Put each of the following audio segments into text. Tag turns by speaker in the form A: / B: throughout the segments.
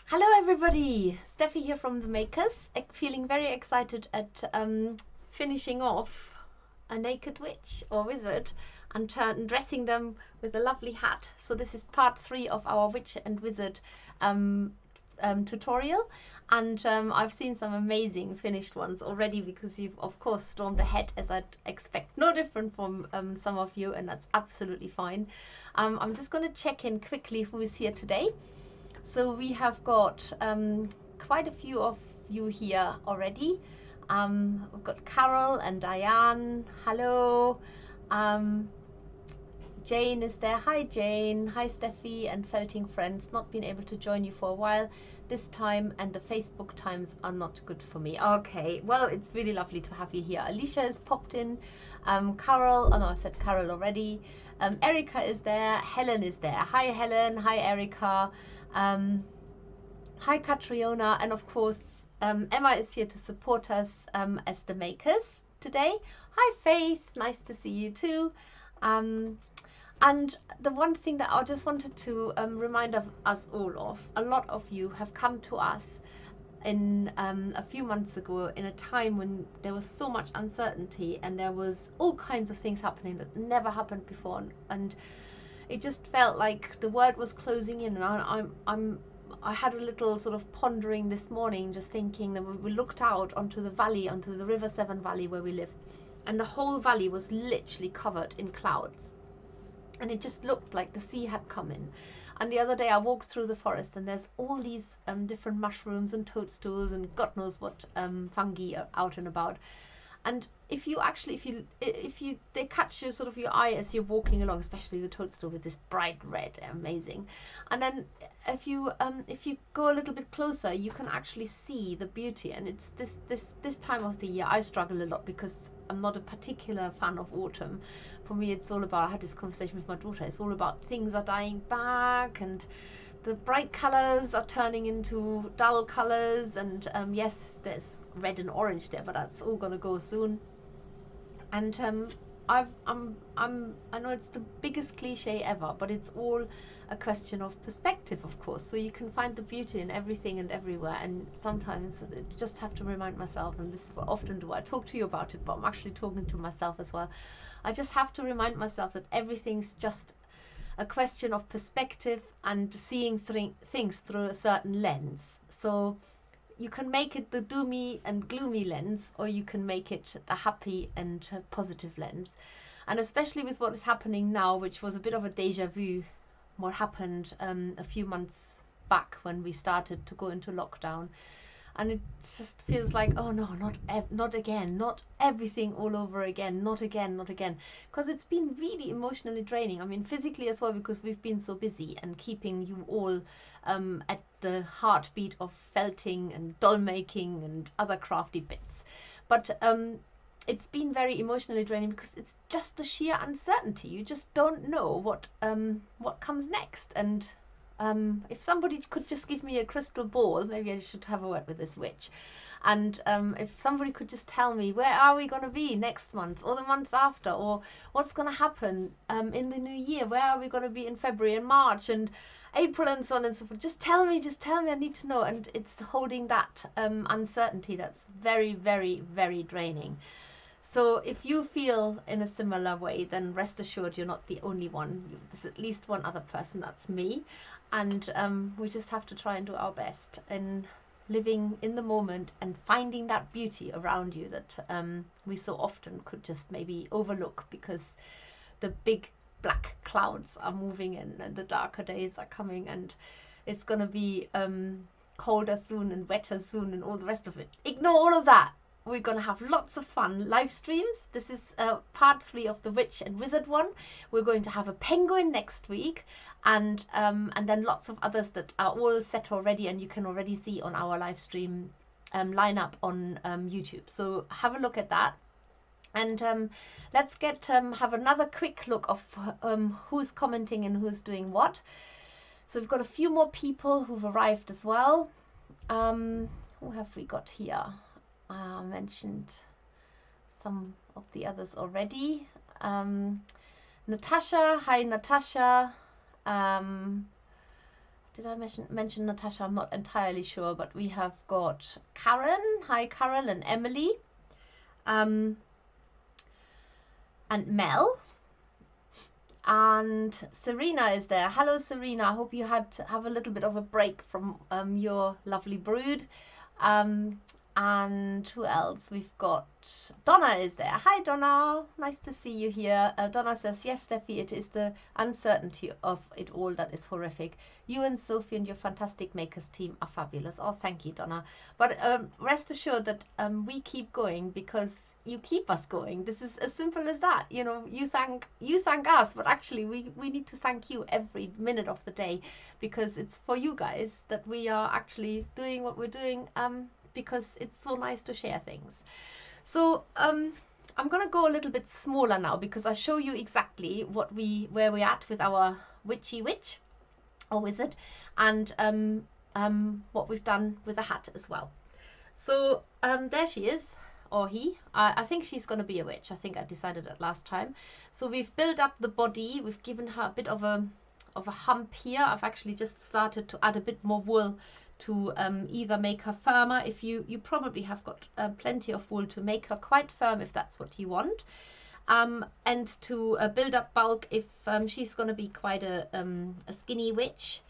A: Hello everybody, Steffi here from The Makers, feeling very excited at finishing off a naked witch or wizard and dressing them with a lovely hat. So this is part 3 of our witch and wizard tutorial, and I've seen some amazing finished ones already because you've of course stormed ahead, as I'd expect no different from some of you, and that's absolutely fine. I'm just going to check in quickly who is here today. So we have got quite a few of you here already. We've got Carol and Diane. Hello. Jane is there. Hi Jane. Hi Steffi and Felting friends. Not been able to join you for a while this time, and the Facebook times are not good for me. Okay, well, it's really lovely to have you here. Alicia has popped in. Carol, oh no, I said Carol already. Erica is there. Helen is there. Hi Helen. Hi Erica. Hi Catriona, and of course Emma is here to support us as the makers today. Hi Faith, nice to see you too. And the one thing that I just wanted to remind us all of, a lot of you have come to us in a few months ago in a time when there was so much uncertainty and there was all kinds of things happening that never happened before, and it just felt like the world was closing in. And I had a little sort of pondering this morning, just thinking that we looked out onto the valley, onto the River Severn Valley where we live, and the whole valley was literally covered in clouds, and it just looked like the sea had come in. And the other day I walked through the forest, and there's all these different mushrooms and toadstools and God knows what fungi are out and about. And if you they catch your sort of your eye as you're walking along, especially the toadstool with this bright red, amazing. And then if you go a little bit closer, you can actually see the beauty. And it's this time of the year I struggle a lot because I'm not a particular fan of autumn. For me, it's all about, I had this conversation with my daughter, it's all about things are dying back and the bright colours are turning into dull colours, and yes, there's red and orange there, but that's all gonna go soon. And I know it's the biggest cliche ever, but it's all a question of perspective, of course. So you can find the beauty in everything and everywhere, and sometimes I just have to remind myself, and this is what often do I talk to you about it, but I'm actually talking to myself as well. I just have to remind myself that everything's just a question of perspective and seeing things through a certain lens. So you can make it the doomy and gloomy lens, or you can make it the happy and positive lens. And especially with what is happening now, which was a bit of a deja vu, what happened a few months back when we started to go into lockdown. And it just feels like, oh no, not again, not everything all over again, not again, because it's been really emotionally draining. I mean, physically as well, because we've been so busy and keeping you all at the heartbeat of felting and doll making and other crafty bits. But it's been very emotionally draining because it's just the sheer uncertainty. You just don't know what comes next. And if somebody could just give me a crystal ball, maybe I should have a word with this witch, and if somebody could just tell me, where are we going to be next month or the month after, or what's going to happen in the new year, where are we going to be in February and March and April and so on and so forth. Just tell me, I need to know. And it's holding that uncertainty that's very, very, very draining. So if you feel in a similar way, then rest assured you're not the only one. There's at least one other person, that's me. And we just have to try and do our best in living in the moment and finding that beauty around you that we so often could just maybe overlook because the big black clouds are moving in and the darker days are coming, and it's going to be colder soon and wetter soon and all the rest of it. Ignore all of that. We're going to have lots of fun live streams. This is part 3 of the Witch and Wizard one. We're going to have a penguin next week, and then lots of others that are all set already, and you can already see on our live stream lineup on YouTube. So have a look at that. And let's have another quick look of who's commenting and who's doing what. So we've got a few more people who've arrived as well. Who have we got here? I mentioned some of the others already. Natasha, hi Natasha. did I mention Natasha? I'm not entirely sure, but we have got Karen. Hi, Karen, and Emily. And Mel. And Serena is there. Hello, Serena. I hope you have a little bit of a break from your lovely brood. And who else? We've got Donna is there. Hi, Donna. Nice to see you here. Donna says, yes, Steffi, it is the uncertainty of it all that is horrific. You and Sophie and your fantastic makers team are fabulous. Oh, thank you, Donna. But rest assured that we keep going because you keep us going. This is as simple as that. You know, you thank us, but actually we need to thank you every minute of the day, because it's for you guys that we are actually doing what we're doing, because it's so nice to share things. So I'm gonna go a little bit smaller now, because I show you exactly where we're at with our witchy witch or wizard, and what we've done with the hat as well. So there she is. Or he. I think she's going to be a witch. I think I decided that last time. So we've built up the body. We've given her a bit of a hump here. I've actually just started to add a bit more wool to either make her firmer. If you probably have got plenty of wool to make her quite firm if that's what you want. And to build up bulk if she's going to be quite a skinny witch.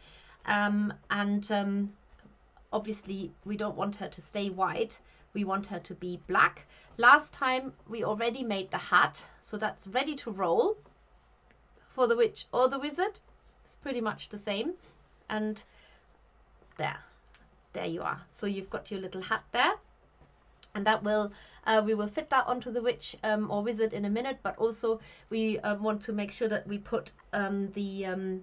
A: Obviously we don't want her to stay white. We want her to be black. Last time we already made the hat, so that's ready to roll. For the witch or the wizard, it's pretty much the same. And there you are. So you've got your little hat there, and that will we will fit that onto the witch or wizard in a minute. But also we want to make sure that we put the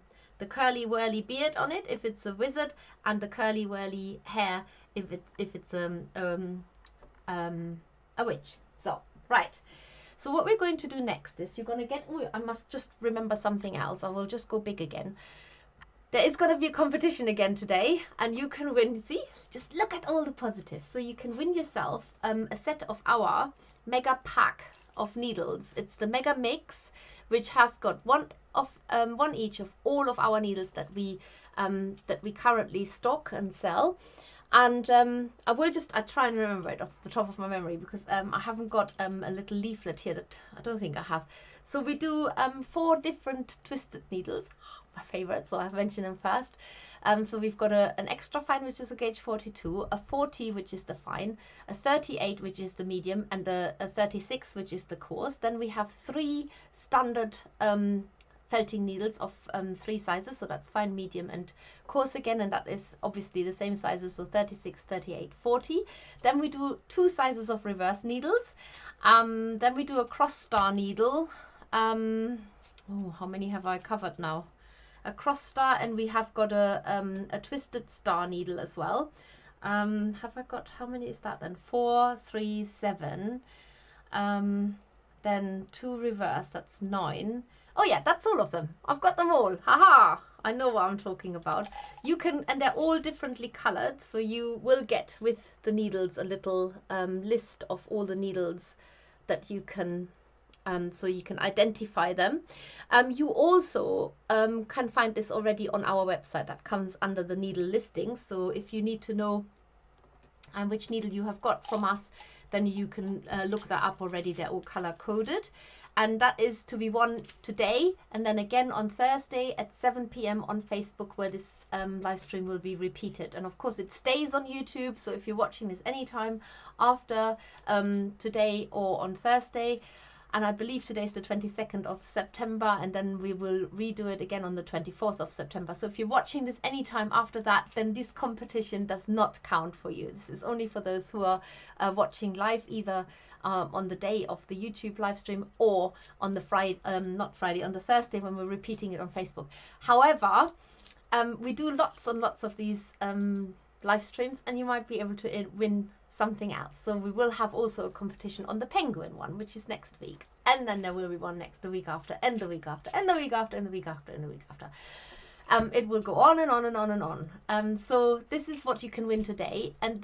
A: curly whirly beard on it if it's a wizard, and the curly whirly hair if it's a witch. So right, so what we're going to do next is you're going to get, I must just remember something else. I will just go big again. There is going to be a competition again today, and you can win. See, just look at all the positives. So you can win yourself a set of our mega pack of needles. It's the mega mix, which has got one each of all of our needles that we currently stock and sell. And I try and remember it off the top of my memory, because I haven't got a little leaflet here that I don't think I have. So we do 4 different twisted needles, my favorite, so I've mentioned them first. So we've got an extra fine, which is a gauge 42, a 40, which is the fine, a 38, which is the medium, and a 36, which is the coarse. Then we have 3 standard felting needles of 3 sizes, so that's fine, medium, and coarse again, and that is obviously the same sizes, so 36, 38, 40. Then we do 2 sizes of reverse needles. Then we do a cross star needle. Oh, how many have I covered now? A cross star, and we have got a twisted star needle as well. Have I got, how many is that then? 4, 3, 7. Then 2 reverse, that's 9. Oh yeah, that's all of them. I've got them all. Haha! I know what I'm talking about. You can, and they're all differently colored, so you will get with the needles a little list of all the needles that you can, so you can identify them. You also can find this already on our website. That comes under the needle listings. So if you need to know which needle you have got from us, then you can look that up already. They're all color coded. And that is to be won today, and then again on Thursday at 7 p.m. on Facebook, where this live stream will be repeated. And of course it stays on YouTube, so if you're watching this anytime after today or on Thursday, and I believe today is the 22nd of September, and then we will redo it again on the 24th of September. So if you're watching this anytime after that, then this competition does not count for you. This is only for those who are watching live, either on the day of the YouTube live stream or on the Friday, not Friday, on the Thursday when we're repeating it on Facebook. However, we do lots and lots of these live streams, and you might be able to win something else. So we will have also a competition on the penguin one, which is next week, and then there will be one the week after, and the week after, and the week after, and the week after, and the week after. It will go on and on and on and on. So this is what you can win today, and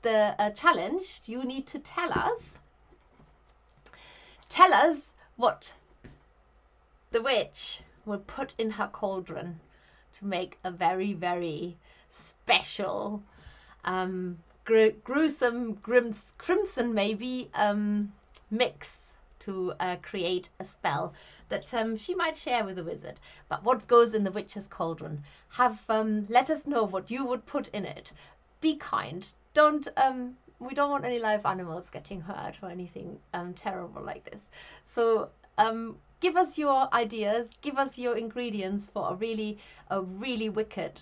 A: the challenge, you need to tell us what the witch, will put in her cauldron to make a very, very special, gruesome, crimson maybe, mix to create a spell that she might share with the wizard. But what goes in the witch's cauldron? Let us know what you would put in it. Be kind. Don't we don't want any live animals getting hurt or anything terrible like this. So give us your ideas, give us your ingredients for a really wicked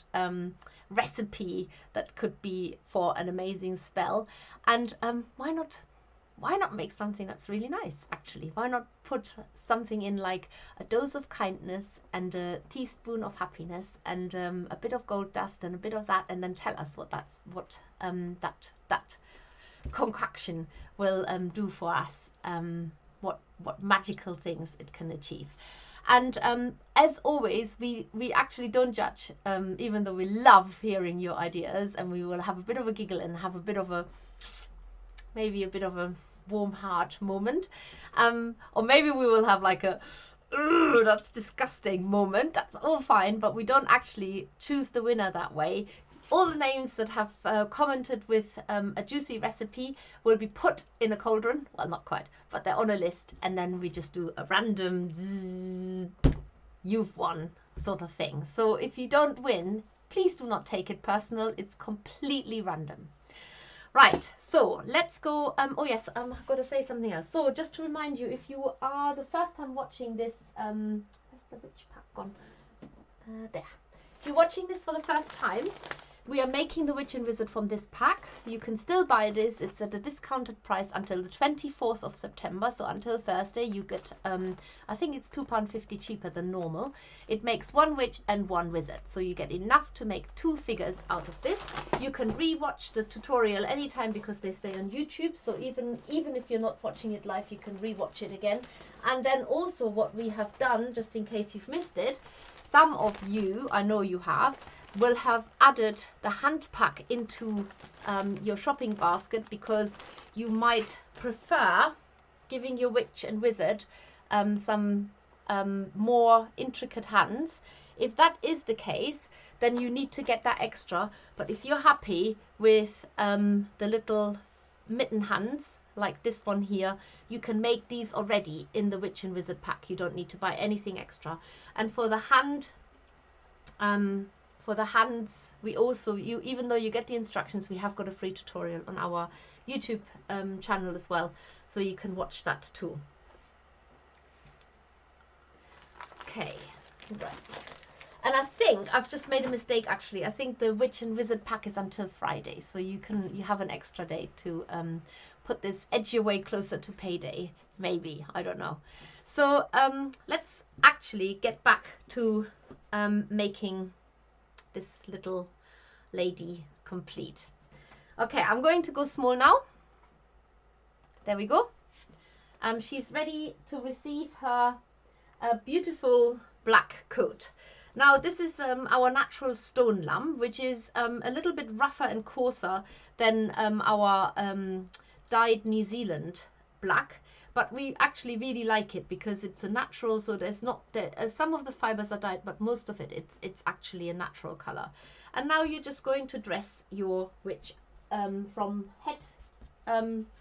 A: recipe that could be for an amazing spell. And why not make something that's really nice, actually? Why not put something in like a dose of kindness and a teaspoon of happiness and a bit of gold dust and a bit of that, and then tell us what that concoction will do for us, what magical things it can achieve. And as always, we actually don't judge, even though we love hearing your ideas, and we will have a bit of a giggle and have a bit of a, maybe a bit of a warm heart moment, or maybe we will have like a that's disgusting moment. That's all fine, but we don't actually choose the winner that way. All the names that have commented with a juicy recipe will be put in a cauldron. Well, not quite, but they're on a list, and then we just do a random you've won sort of thing. So if you don't win, please do not take it personal. It's completely random. Right, so let's go. Oh yes, I've got to say something else. So just to remind you, if you are the first time watching this, where's the witch pack gone? There. If you're watching this for the first time, we are making the Witch and Wizard from this pack. You can still buy this. It's at a discounted price until the 24th of September. So until Thursday, you get, I think it's £2.50 cheaper than normal. It makes one witch and one wizard. So you get enough to make 2 figures out of this. You can re-watch the tutorial anytime because they stay on YouTube. So even if you're not watching it live, you can re-watch it again. And then also what we have done, just in case you've missed it, some of you, I know you have, will have added the hand pack into your shopping basket because you might prefer giving your witch and wizard some more intricate hands. If that is the case, then you need to get that extra. But if you're happy with the little mitten hands like this one here, you can make these already in the witch and wizard pack. You don't need to buy anything extra. And for the hand for the hands, we also, even though you get the instructions, we have got a free tutorial on our YouTube channel as well, so you can watch that too. Okay, right. And I think I've just made a mistake actually. I think the Witch and Wizard pack is until Friday, so you have an extra day to put this edge your way closer to payday, maybe, I don't know. So let's actually get back to making this little lady complete. Okay, I'm going to go small now. There we go. She's ready to receive her beautiful black coat. Now this is our natural stone lamb, which is a little bit rougher and coarser than our dyed New Zealand black. But we actually really like it because it's a natural, so there's not, some of the fibers are dyed, but most of it's actually a natural color. And now you're just going to dress your witch from head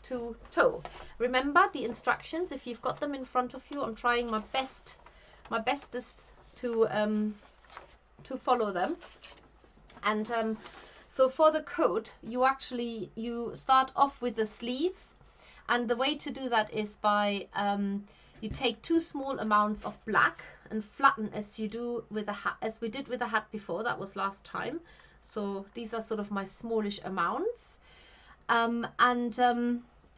A: to toe. Remember the instructions, if you've got them in front of you. I'm trying my bestest to follow them. And so for the coat, you start off with the sleeves. And the way to do that is by you take 2 small amounts of black and flatten as you do with a hat, as we did with the hat before. That was last time. So these are sort of my smallish amounts, and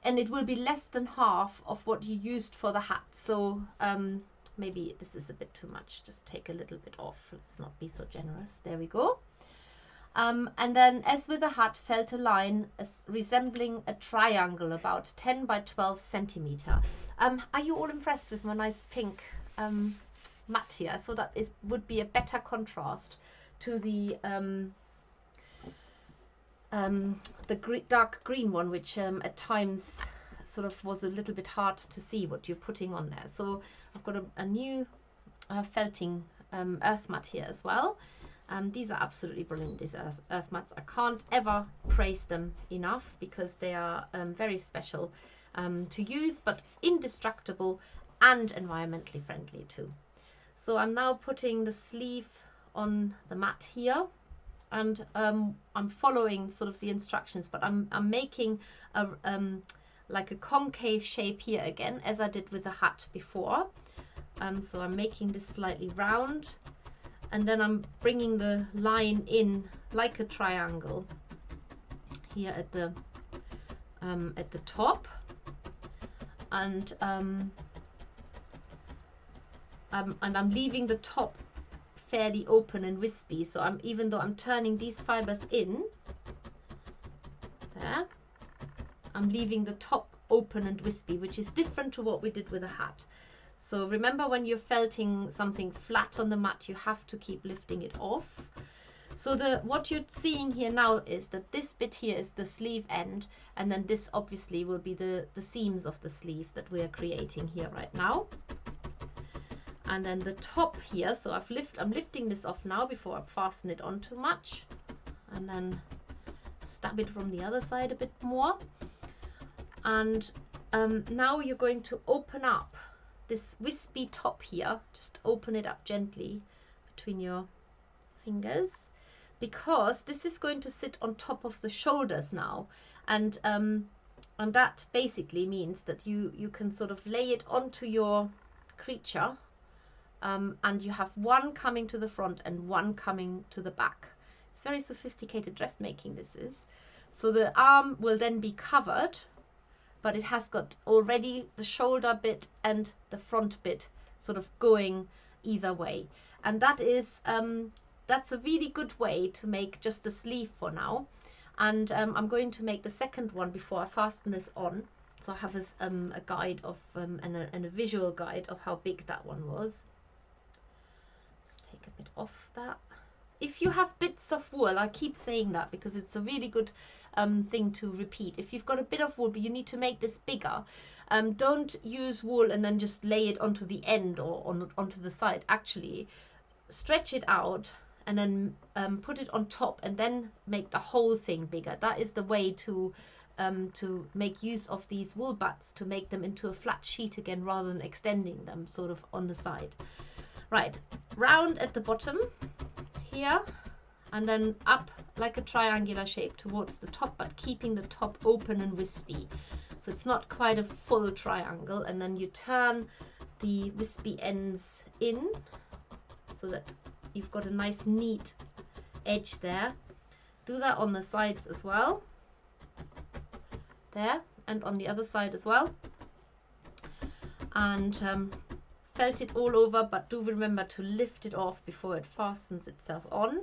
A: it will be less than half of what you used for the hat. So maybe this is a bit too much. Just take a little bit off. Let's not be so generous. There we go. And then, as with the hat, felt a line resembling a triangle about 10 by 12 centimeter. Are you all impressed with my nice pink mat here? I thought that would be a better contrast to the dark green one, which at times sort of was a little bit hard to see what you're putting on there. So I've got a new felting earth mat here as well. These are absolutely brilliant, these earth mats. I can't ever praise them enough because they are very special to use, but indestructible and environmentally friendly too. So I'm now putting the sleeve on the mat here, and I'm following sort of the instructions, but I'm making a like a concave shape here again, as I did with the hat before. So I'm making this slightly round, and then I'm bringing the line in like a triangle here at the top, and I'm leaving the top fairly open and wispy. So even though I'm turning these fibers in there, I'm leaving the top open and wispy, which is different to what we did with the hat. So remember, when you're felting something flat on the mat, you have to keep lifting it off. So what you're seeing here now is that this bit here is the sleeve end, and then this obviously will be the seams of the sleeve that we are creating here right now. And then the top here, so I'm lifting this off now before I fasten it on too much, and then stab it from the other side a bit more. And now you're going to open up this wispy top here. Just open it up gently between your fingers, because this is going to sit on top of the shoulders now, and that basically means that you can sort of lay it onto your creature. And you have one coming to the front and one coming to the back. It's very sophisticated dressmaking, this is. So the arm will then be covered, but it has got already the shoulder bit and the front bit sort of going either way. And that is that's a really good way to make just the sleeve for now. And I'm going to make the second one before I fasten this on. So I have a guide of and a visual guide of how big that one was. Take a bit off that. If you have bits of wool, I keep saying that because it's a really good thing to repeat. If you've got a bit of wool but you need to make this bigger, don't use wool and then just lay it onto the end or onto the side. Actually, stretch it out and then put it on top and then make the whole thing bigger. That is the way to make use of these wool butts, to make them into a flat sheet again rather than extending them sort of on the side. Right, round at the bottom here, and then up like a triangular shape towards the top, but keeping the top open and wispy. So it's not quite a full triangle, and then you turn the wispy ends in so that you've got a nice neat edge there. Do that on the sides as well. There, and on the other side as well. And felt it all over, but do remember to lift it off before it fastens itself on.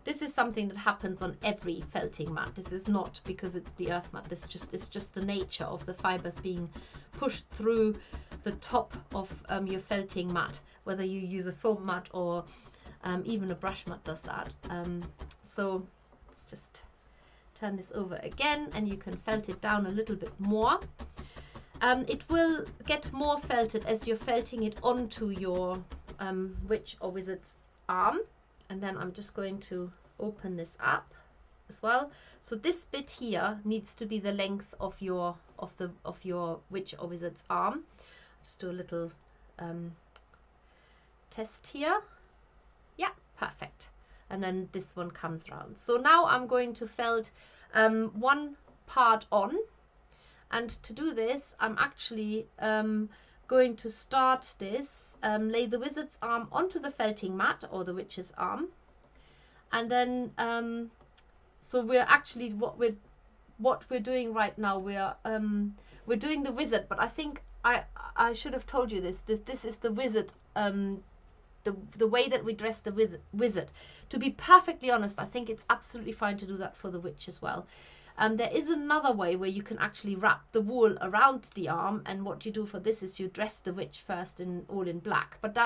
A: This is something that happens on every felting mat. This is not because it's the earth mat. It's just the nature of the fibers being pushed through the top of your felting mat, whether you use a foam mat or even a brush mat does that. So let's just turn this over again, and you can felt it down a little bit more. It will get more felted as you're felting it onto your witch or wizard's arm. And then I'm just going to open this up as well. So this bit here needs to be the length of your witch or wizard's arm. Just do a little test here. Yeah, perfect. And then this one comes round. So now I'm going to felt one part on. And to do this, I'm actually going to start this, lay the wizard's arm onto the felting mat or the witch's arm. And then, so we're actually, what we're doing right now, we're doing the wizard, but I think I should have told you this. This is the wizard, the way that we dress the wizard. To be perfectly honest, I think it's absolutely fine to do that for the witch as well. There is another way where you can actually wrap the wool around the arm, and what you do for this is you dress the witch first all in black. But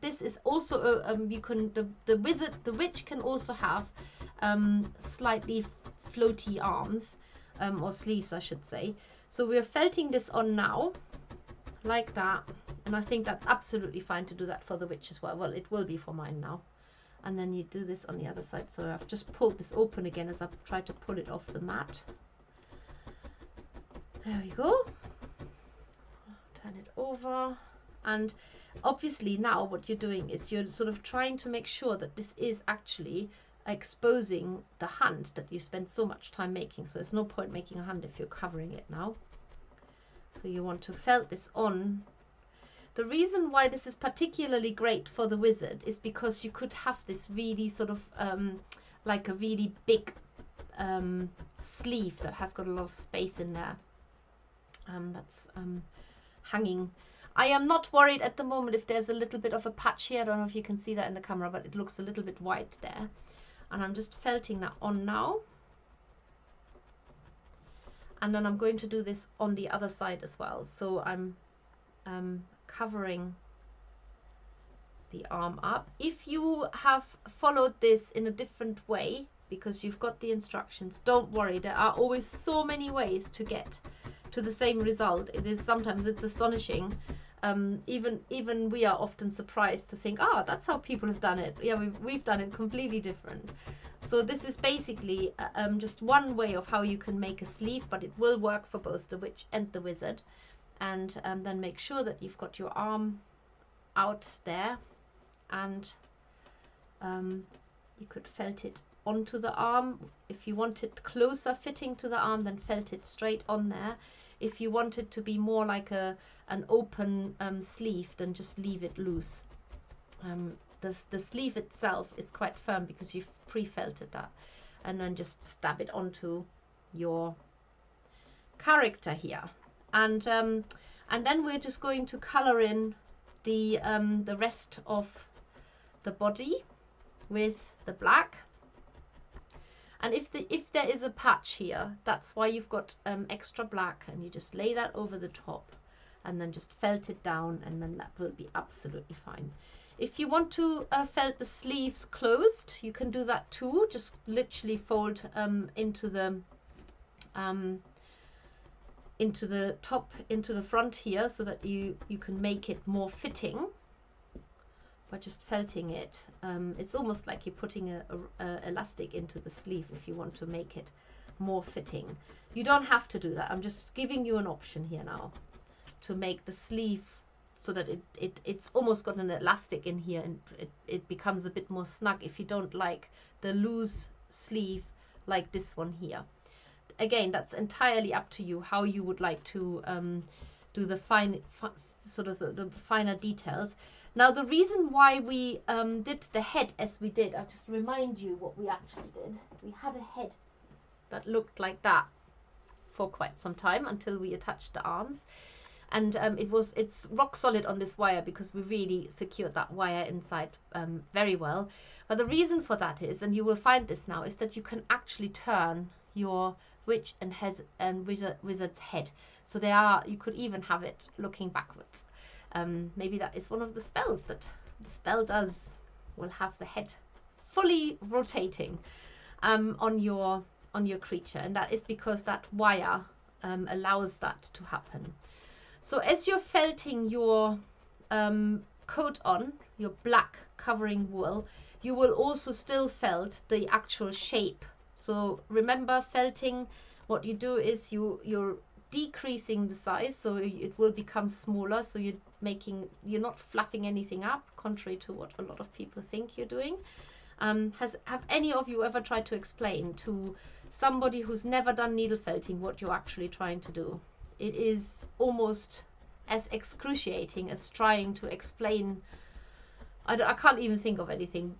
A: this is also you can the witch can also have slightly floaty arms or sleeves, I should say. So we're felting this on now like that, And I think that's absolutely fine to do that for the witch as well. Well, it will be for mine now. And then you do this on the other side. So I've just pulled this open again as I've tried to pull it off the mat. There we go. Turn it over. And obviously now what you're doing is you're sort of trying to make sure that this is actually exposing the hand that you spent so much time making. So there's no point making a hand if you're covering it now. So you want to felt this on. The reason why this is particularly great for the wizard is because you could have this really sort of like a really big sleeve that has got a lot of space in there. That's hanging. I am not worried at the moment if there's a little bit of a patch here. I don't know if you can see that in the camera, but it looks a little bit white there. And I'm just felting that on now. And then I'm going to do this on the other side as well. So I'm covering the arm up. If you have followed this in a different way, because you've got the instructions, don't worry. There are always so many ways to get to the same result. It is sometimes it's astonishing. Even we are often surprised to think, ah, that's how people have done it. Yeah, we've done it completely different. So this is basically just one way of how you can make a sleeve, but it will work for both the witch and the wizard. And then make sure that you've got your arm out there, and you could felt it onto the arm. If you want it closer fitting to the arm, then felt it straight on there. If you want it to be more like an open sleeve, then just leave it loose. The sleeve itself is quite firm because you've pre-felted that, and then just stab it onto your character here. And then we're just going to color in the rest of the body with the black. And if there is a patch here, that's why you've got extra black, and you just lay that over the top and then just felt it down, and then that will be absolutely fine. If you want to felt the sleeves closed, you can do that too. Just literally fold into the top, into the front here, so that you can make it more fitting by just felting it. It's almost like you're putting a elastic into the sleeve if you want to make it more fitting. You don't have to do that. I'm just giving you an option here now to make the sleeve so that it's almost got an elastic in here, and it becomes a bit more snug if you don't like the loose sleeve like this one here. Again, that's entirely up to you how you would like to do the sort of the finer details. Now, the reason why we did the head as we did, I'll just remind you what we actually did. We had a head that looked like that for quite some time until we attached the arms. And it's rock solid on this wire because we really secured that wire inside very well. But the reason for that is, and you will find this now, is that you can actually turn your witch and wizard's head. So you could even have it looking backwards. Maybe that is one of the spells that the spell does. Will have the head fully rotating on your creature, and that is because that wire allows that to happen. So as you're felting your coat on, your black covering wool, you will also still felt the actual shape. So remember, felting, what you do is you're decreasing the size, so it will become smaller. So you're not fluffing anything up, contrary to what a lot of people think you're doing. Have any of you ever tried to explain to somebody who's never done needle felting what you're actually trying to do? It is almost as excruciating as trying to explain. I can't even think of anything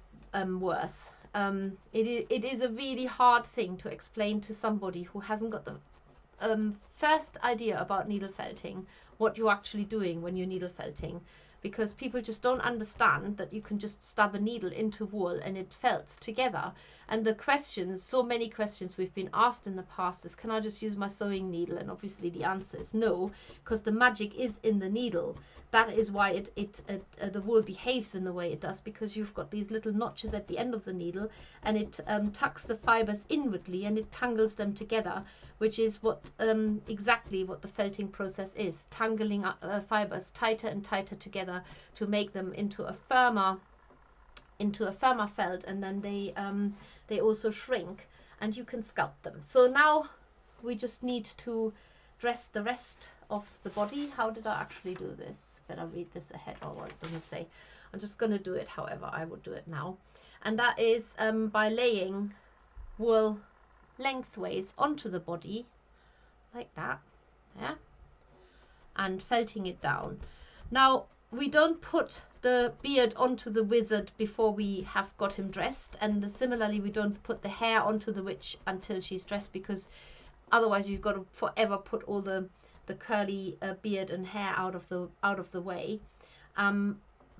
A: worse. It is a really hard thing to explain to somebody who hasn't got the first idea about needle felting, what you're actually doing when you're needle felting, because people just don't understand that you can just stab a needle into wool and it felts together. And the questions, so many questions we've been asked in the past is, can I just use my sewing needle? And obviously the answer is no, because the magic is in the needle. That is why the wool behaves in the way it does, because you've got these little notches at the end of the needle, and it tucks the fibers inwardly and it tangles them together, which is what exactly what the felting process is, tangling fibers tighter and tighter together to make them into a firmer felt, and then they also shrink and you can sculpt them. So now we just need to dress the rest of the body. How did I actually do this? Better read this ahead, or what does it say? I'm just going to do it however I would do it now, and that is by laying wool lengthways onto the body like that, yeah, and felting it down. Now we don't put the beard onto the wizard before we have got him dressed, and similarly we don't put the hair onto the witch until she's dressed, because otherwise you've got to forever put all the curly beard and hair out of the way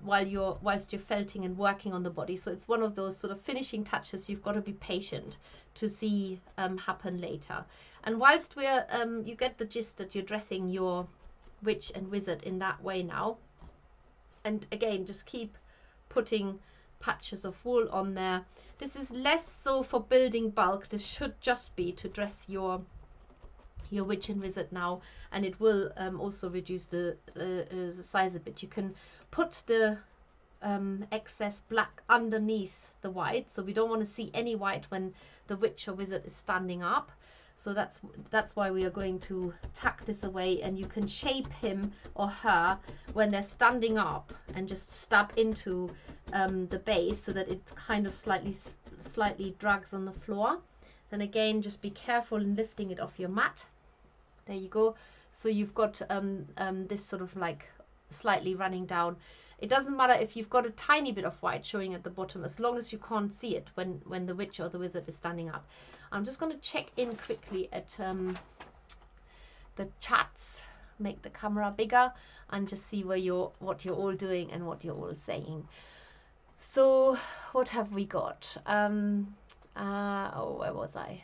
A: whilst you're felting and working on the body. So it's one of those sort of finishing touches you've got to be patient to see happen later. And whilst we're you get the gist that you're dressing your witch and wizard in that way now. And again, just keep putting patches of wool on there. This is less so for building bulk. This should just be to dress your witch and wizard now, and it will also reduce the size a bit. You can put the excess black underneath the white, so we don't want to see any white when the witch or wizard is standing up. So that's why we are going to tuck this away, and you can shape him or her when they're standing up and just stab into the base so that it kind of slightly drags on the floor. Then again, just be careful in lifting it off your mat. There you go. So you've got this sort of like slightly running down. It doesn't matter if you've got a tiny bit of white showing at the bottom, as long as you can't see it when the witch or the wizard is standing up. I'm just going to check in quickly at the chats, make the camera bigger, and just see what you're all doing and what you're all saying. So what have we got? Oh, where was I?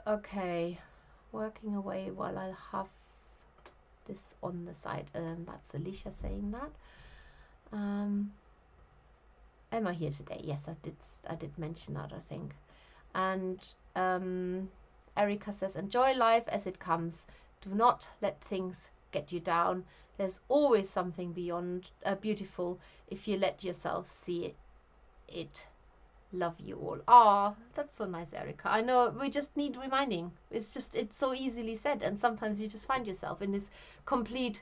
A: Okay, working away while I have this on the side. That's Alicia saying that. Am I here today? Yes, I did mention that, I think. And Erica says, enjoy life as it comes. Do not let things get you down. There's always something beyond beautiful if you let yourself see it. Love you all. Oh, that's so nice, Erica. I know, we just need reminding. It's so easily said, and sometimes you just find yourself in this complete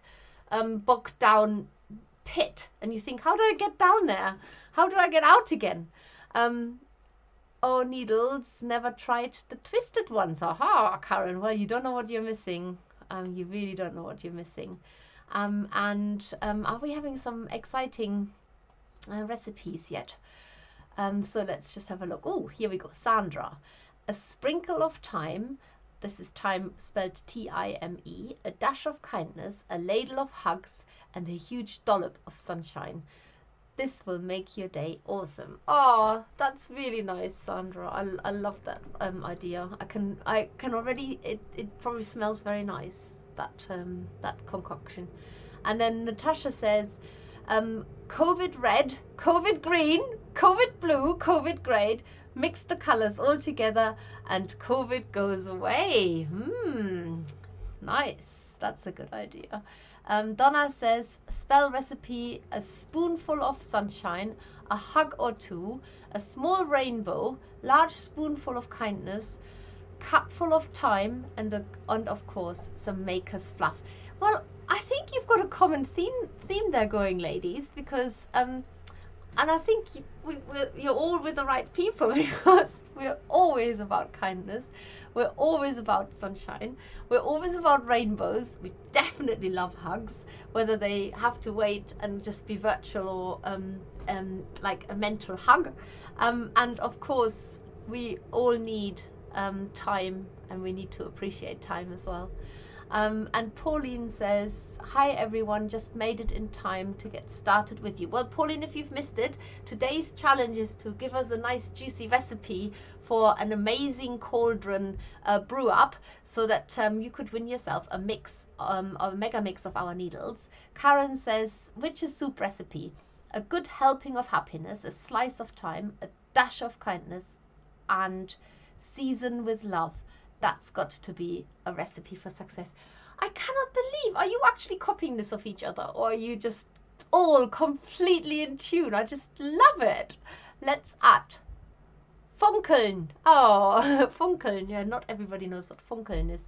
A: bogged down pit, and you think, how do I get down there? How do I get out again? Oh, needles, never tried the twisted ones. Aha, Karen, well, you don't know what you're missing. You really don't know what you're missing. Are we having some exciting recipes yet? So let's just have a look. Oh, here we go. Sandra. A sprinkle of thyme. This is thyme spelled T-I-M-E. A dash of kindness. A ladle of hugs. And a huge dollop of sunshine. This will make your day awesome. Oh, that's really nice, Sandra. I love that idea. I can already. It probably smells very nice. That concoction. And then Natasha says, COVID red, COVID green, COVID blue, COVID grey. Mix the colors all together, and COVID goes away. Nice. That's a good idea. Donna says, spell recipe: a spoonful of sunshine, a hug or two, a small rainbow, large spoonful of kindness, cupful of thyme, and of course some maker's fluff. Well, I think you've got a common theme there going, ladies, because and I think you're all with the right people, because we're always about kindness. We're always about sunshine. We're always about rainbows. We definitely love hugs, whether they have to wait and just be virtual or like a mental hug. And of course, we all need time, and we need to appreciate time as well. And Pauline says, hi everyone, just made it in time to get started with you. Well, Pauline, if you've missed it, today's challenge is to give us a nice juicy recipe for an amazing cauldron brew up, so that you could win yourself a mega mix of our needles. Karen says, witch's soup recipe: a good helping of happiness, a slice of thyme, a dash of kindness, and season with love. That's got to be a recipe for success. I cannot believe, are you actually copying this off each other, or are you just all completely in tune? I just love it. Let's add funkeln. Oh, funkeln. Yeah, not everybody knows what funkeln is.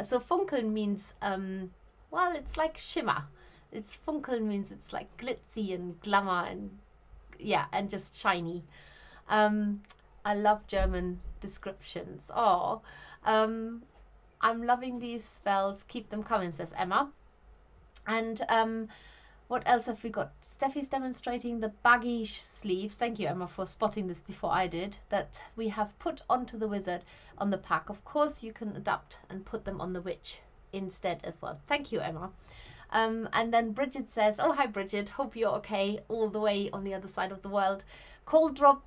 A: So funkeln means, well, it's like shimmer. It's funkeln means it's like glitzy and glamour and yeah, and just shiny. I love German descriptions. Oh, I'm loving these spells. Keep them coming, says Emma. And what else have we got? Steffi's demonstrating the baggy sleeves. Thank you, Emma, for spotting this before I did. That we have put onto the wizard on the pack. Of course, you can adapt and put them on the witch instead as well. Thank you, Emma. And then Bridget says, oh, hi, Bridget. Hope you're okay all the way on the other side of the world. Cold drop,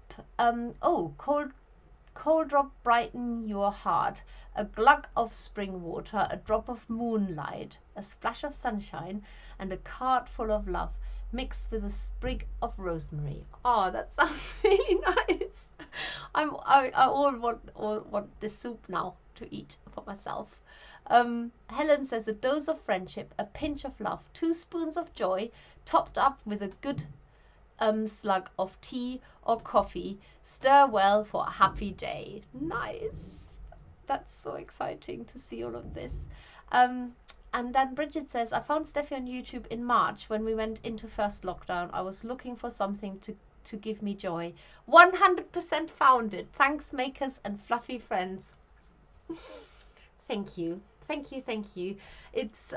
A: cold drop brighten your heart. A glug of spring water, a drop of moonlight, a splash of sunshine, and a cart full of love, mixed with a sprig of rosemary. Oh, that sounds really nice. I all want this soup now to eat for myself. Helen says a dose of friendship, a pinch of love, 2 spoons of joy, topped up with a good slug of tea or coffee. Stir well for a happy day. Nice. That's so exciting to see all of this. And then Bridget says, I found Steffi on YouTube in March when we went into first lockdown. I was looking for something to give me joy. 100% found it. Thanks, makers and fluffy friends. Thank you. Thank you. Thank you. It's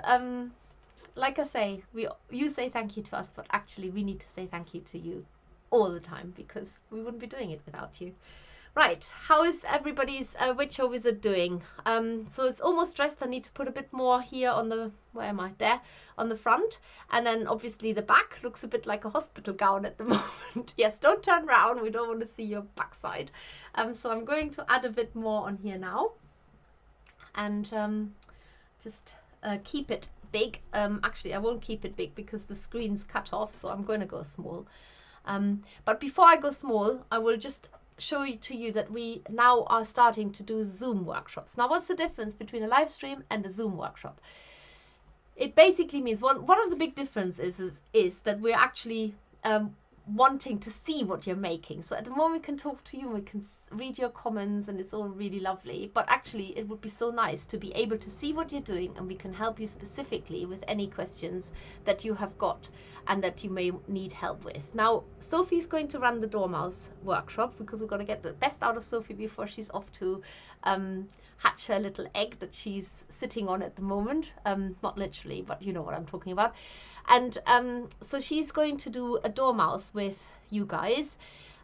A: like I say, you say thank you to us, but actually we need to say thank you to you all the time because we wouldn't be doing it without you. Right, how is everybody's witch or wizard doing? So it's almost dressed. I need to put a bit more here on the, where am I? There, on the front. And then obviously the back looks a bit like a hospital gown at the moment. Yes, don't turn around. We don't want to see your backside. So I'm going to add a bit more on here now. And just keep it big. Actually, I won't keep it big because the screen's cut off. So I'm going to go small. But before I go small, I will just show to you that we now are starting to do Zoom workshops. Now, what's the difference between a live stream and a Zoom workshop? It basically means one of the big differences is that we're actually wanting to see what you're making. So at the moment we can talk to you and we can read your comments and it's all really lovely, but actually it would be so nice to be able to see what you're doing and we can help you specifically with any questions that you have got and that you may need help with. Now, Sophie's going to run the Dormouse Workshop because we've got to get the best out of Sophie before she's off to hatch her little egg that she's sitting on at the moment. Not literally, but you know what I'm talking about. And so she's going to do a Dormouse with you guys.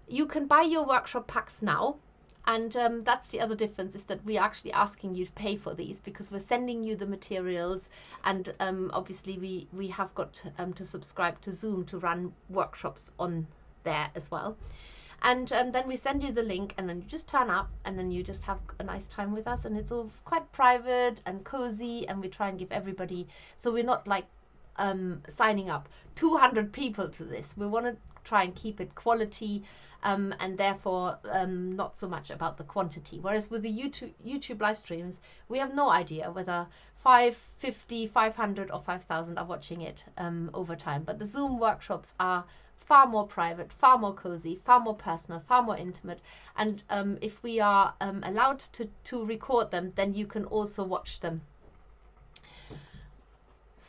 A: You can buy your workshop packs now. And that's the other difference, is that we're actually asking you to pay for these because we're sending you the materials. And obviously we have got to subscribe to Zoom to run workshops on there as well. And then we send you the link and then you just turn up and then you just have a nice time with us. And it's all quite private and cozy and we try and give everybody, so we're not like signing up 200 people to this. We want to try and keep it quality and therefore not so much about the quantity. Whereas with the YouTube live streams, we have no idea whether 550, 500 or 5,000 are watching it over time. But the Zoom workshops are far more private, far more cozy, far more personal, far more intimate. And if we are allowed to record them, then you can also watch them.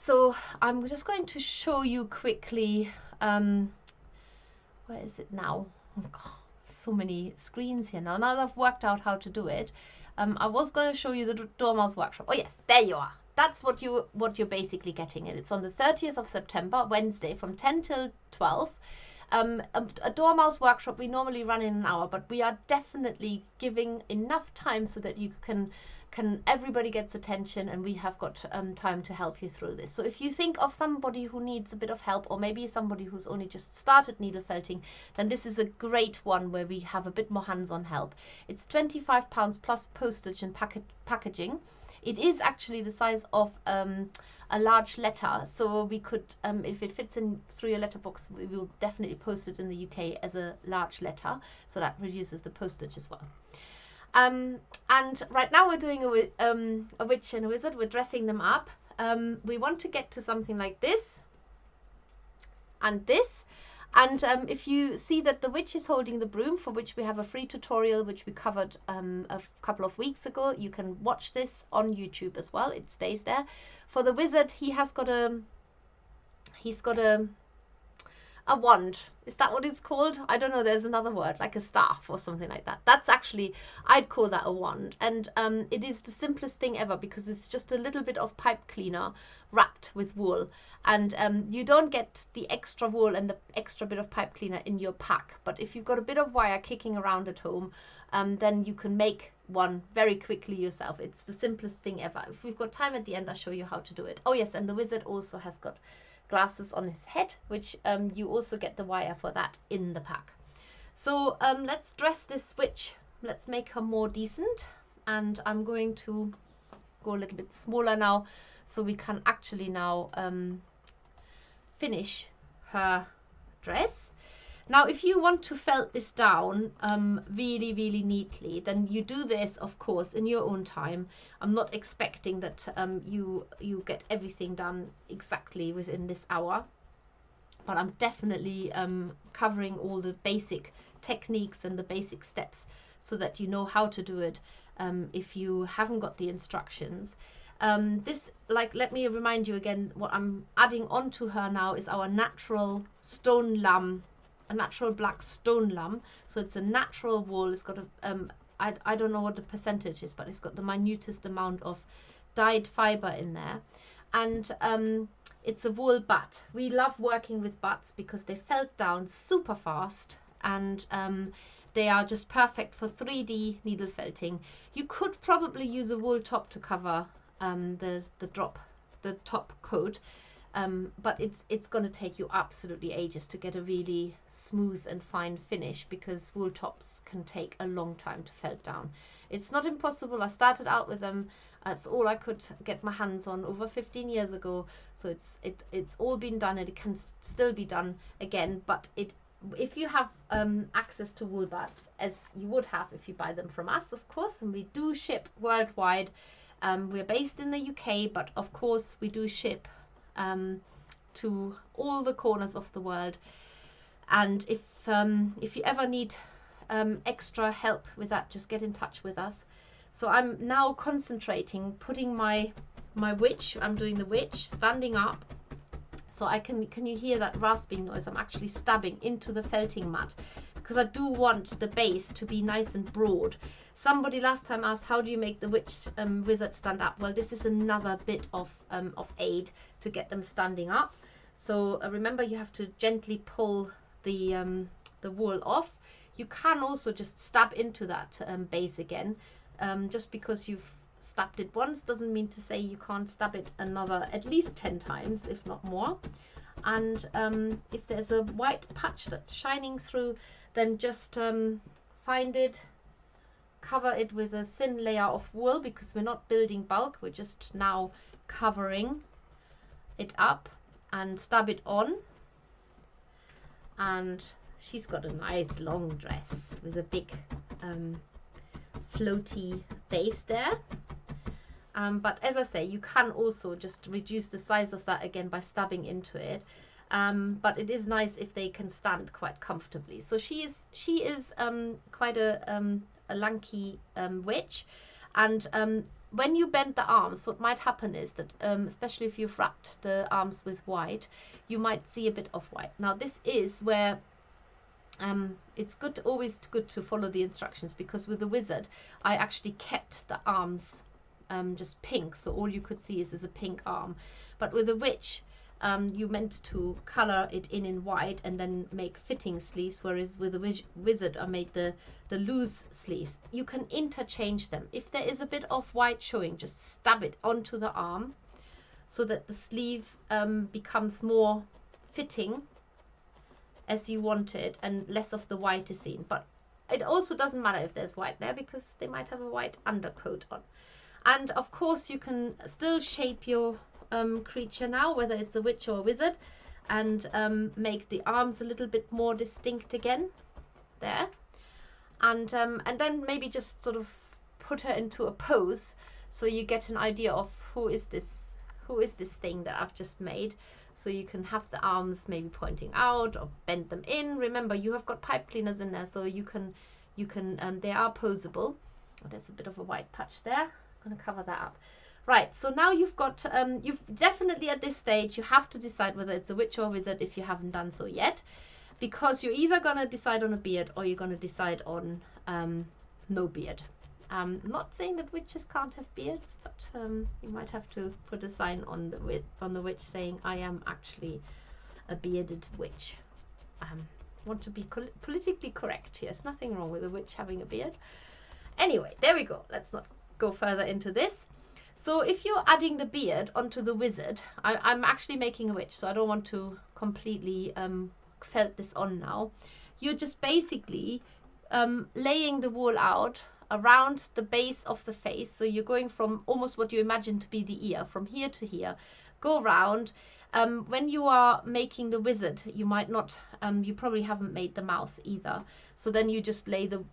A: So I'm just going to show you quickly, where is it now? Oh God, so many screens here now. Now that I've worked out how to do it, I was going to show you the Doormouse Workshop. Oh yes, there you are. That's what you're basically getting. And it's on the 30th of September, Wednesday, from 10 till 12. A Dormouse Workshop we normally run in an hour, but we are definitely giving enough time so that you can everybody gets attention and we have got time to help you through this. So if you think of somebody who needs a bit of help, or maybe somebody who's only just started needle felting, then this is a great one where we have a bit more hands-on help. It's £25 plus postage and packaging. It is actually the size of a large letter, so we could, if it fits in through your letterbox, we will definitely post it in the UK as a large letter, so that reduces the postage as well. And right now we're doing a witch and a wizard. We're dressing them up. We want to get to something like this and this. And if you see that the witch is holding the broom, for which we have a free tutorial which we covered a couple of weeks ago, you can watch this on YouTube as well. It stays there. For the wizard, he's got a wand. Is that what it's called? I don't know. There's another word, like a staff or something like that. That's actually, I'd call that a wand. And it is the simplest thing ever because it's just a little bit of pipe cleaner wrapped with wool. And you don't get the extra wool and the extra bit of pipe cleaner in your pack. But if you've got a bit of wire kicking around at home, then you can make one very quickly yourself. It's the simplest thing ever. If we've got time at the end, I'll show you how to do it. Oh yes, and the wizard also has got glasses on his head, which you also get the wire for that in the pack. So let's dress this witch. Let's make her more decent, and I'm going to go a little bit smaller now so we can actually now finish her dress. Now if you want to felt this down really neatly, then you do this of course in your own time. I'm not expecting that you get everything done exactly within this hour, but I'm definitely covering all the basic techniques and the basic steps so that you know how to do it if you haven't got the instructions. This, like, let me remind you again, what I'm adding onto her now is our natural stone lamb, a natural black stone lamb. So it's a natural wool. It's got a I don't know what the percentage is, but it's got the minutest amount of dyed fiber in there. And it's a wool bat. We love working with bats because they felt down super fast, and they are just perfect for 3D needle felting. You could probably use a wool top to cover the top coat, but it's going to take you absolutely ages to get a really smooth and fine finish, because wool tops can take a long time to felt down. It's not impossible. I started out with them. That's all I could get my hands on over 15 years ago. So it's all been done, and it can still be done again. But if you have access to wool bats, as you would have if you buy them from us, of course, and we do ship worldwide. We're based in the UK, but of course we do ship to all the corners of the world. And if you ever need extra help with that, just get in touch with us. So I'm now concentrating, putting my witch, I'm doing the witch, standing up. So can you hear that rasping noise? I'm actually stabbing into the felting mat because I do want the base to be nice and broad. Somebody last time asked, how do you make the witch wizard stand up? Well, this is another bit of aid to get them standing up. So remember, you have to gently pull the wool off. You can also just stab into that base again. Just because you've stabbed it once doesn't mean to say you can't stab it another at least 10 times, if not more. And if there's a white patch that's shining through, then just find it, cover it with a thin layer of wool, because we're not building bulk, we're just now covering it up, and stab it on. And she's got a nice long dress with a big floaty base there. But as I say, you can also just reduce the size of that again by stabbing into it. But it is nice if they can stand quite comfortably. So she is quite a lanky witch, and when you bend the arms, what might happen is that, especially if you've wrapped the arms with white, you might see a bit of white. Now this is where it's always good to follow the instructions, because with the wizard I actually kept the arms just pink, so all you could see is a pink arm. But with a witch, you meant to color it in white and then make fitting sleeves, whereas with a wizard I made the loose sleeves. You can interchange them. If there is a bit of white showing, just stab it onto the arm so that the sleeve becomes more fitting as you want it, and less of the white is seen. But it also doesn't matter if there's white there, because they might have a white undercoat on. And of course you can still shape your creature now, whether it's a witch or a wizard, and make the arms a little bit more distinct again there, and then maybe just sort of put her into a pose so you get an idea of who is this thing that I've just made. So you can have the arms maybe pointing out or bend them in. Remember, you have got pipe cleaners in there, so you can they are posable. Oh, there's a bit of a white patch there. I'm going to cover that up. Right, so now you've got, you've definitely at this stage, you have to decide whether it's a witch or a wizard if you haven't done so yet, because you're either going to decide on a beard or you're going to decide on no beard. I'm not saying that witches can't have beards, but you might have to put a sign on the witch saying, I am actually a bearded witch. Want to be politically correct here. There's nothing wrong with a witch having a beard. Anyway, there we go. Let's not go further into this. So if you're adding the beard onto the wizard, I'm actually making a witch, so I don't want to completely felt this on now. You're just basically laying the wool out around the base of the face. So you're going from almost what you imagine to be the ear, from here to here, go around. When you are making the wizard, you might not, you probably haven't made the mouth either. So then you just lay the,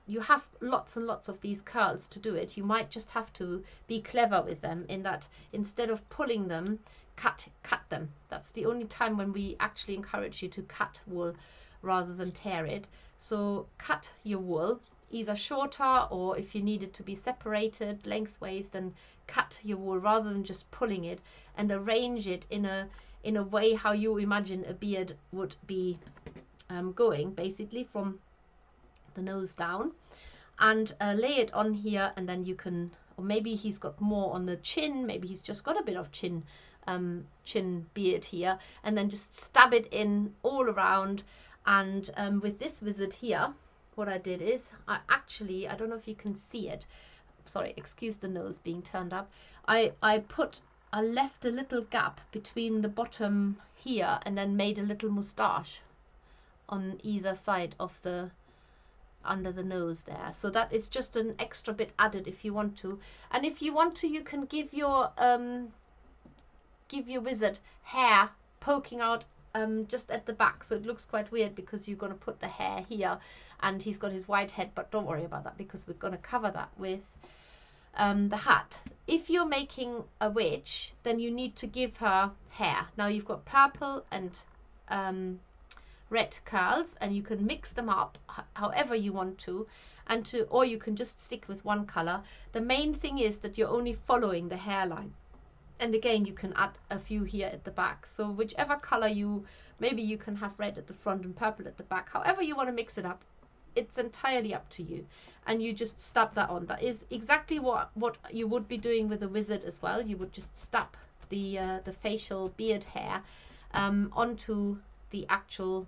A: you have lots and lots of these curls to do it. You might just have to be clever with them in that instead of pulling them, cut them. That's the only time when we actually encourage you to cut wool rather than tear it. So cut your wool, either shorter, or if you need it to be separated lengthways, then cut your wool rather than just pulling it, and arrange it in a way how you imagine a beard would be going, basically from the nose down, and lay it on here. And then you can, or maybe he's got more on the chin, maybe he's just got a bit of chin beard here, and then just stab it in all around. And with this wizard here, what I did is I don't know if you can see it, sorry, excuse the nose being turned up, I left a little gap between the bottom here and then made a little moustache on either side of the, under the nose there. So that is just an extra bit added if you want to. And if you want to, you can give your wizard hair poking out just at the back, so it looks quite weird because you're going to put the hair here and he's got his white head, but don't worry about that because we're going to cover that with the hat. If you're making a witch, then you need to give her hair. Now you've got purple and red curls, and you can mix them up however you want to, or you can just stick with one color. The main thing is that you're only following the hairline. And again, you can add a few here at the back. So whichever color maybe you can have red at the front and purple at the back. However you want to mix it up, it's entirely up to you. And you just stab that on. That is exactly what you would be doing with a wizard as well. You would just stab the facial beard hair onto the actual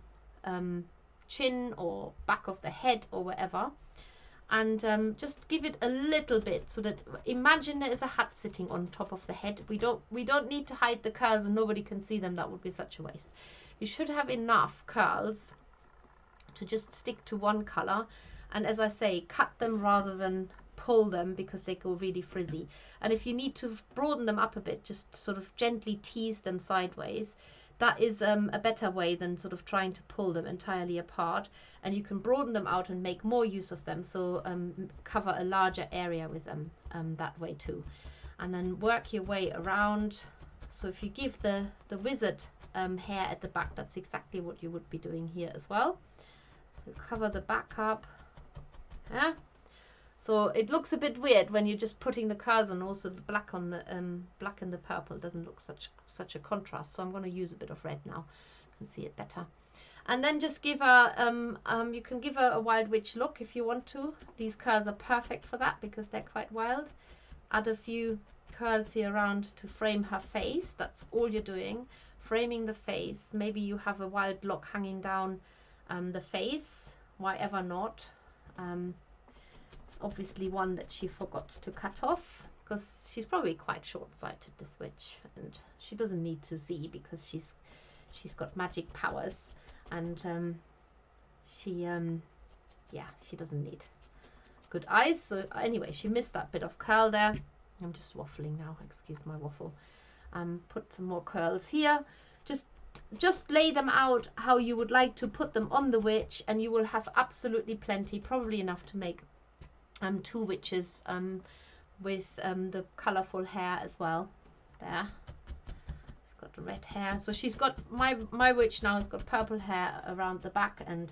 A: chin or back of the head or wherever. And just give it a little bit, so that imagine there is a hat sitting on top of the head. We don't need to hide the curls and nobody can see them. That would be such a waste. You should have enough curls to just stick to one color, and as I say, cut them rather than pull them because they go really frizzy. And if you need to broaden them up a bit, just sort of gently tease them sideways. That is a better way than sort of trying to pull them entirely apart. And you can broaden them out and make more use of them, so cover a larger area with them that way too. And then work your way around. So if you give the wizard hair at the back, that's exactly what you would be doing here as well. So cover the back up. Yeah. So it looks a bit weird when you're just putting the curls on. Also the black on the black and the purple doesn't look such a contrast. So I'm going to use a bit of red now. You can see it better. And then just give her you can give her a wild witch look if you want to. These curls are perfect for that because they're quite wild. Add a few curls here around to frame her face. That's all you're doing, framing the face. Maybe you have a wild lock hanging down the face. Why ever not? Obviously one that she forgot to cut off because she's probably quite short-sighted, this witch, and she doesn't need to see because she's got magic powers, and she doesn't need good eyes. So anyway, she missed that bit of curl there. I'm just waffling now, excuse my waffle. Put some more curls here. Just lay them out how you would like to put them on the witch, and you will have absolutely plenty, probably enough to make 2 witches with the colourful hair as well. There, she's got the red hair. So she's got, my witch now has got purple hair around the back and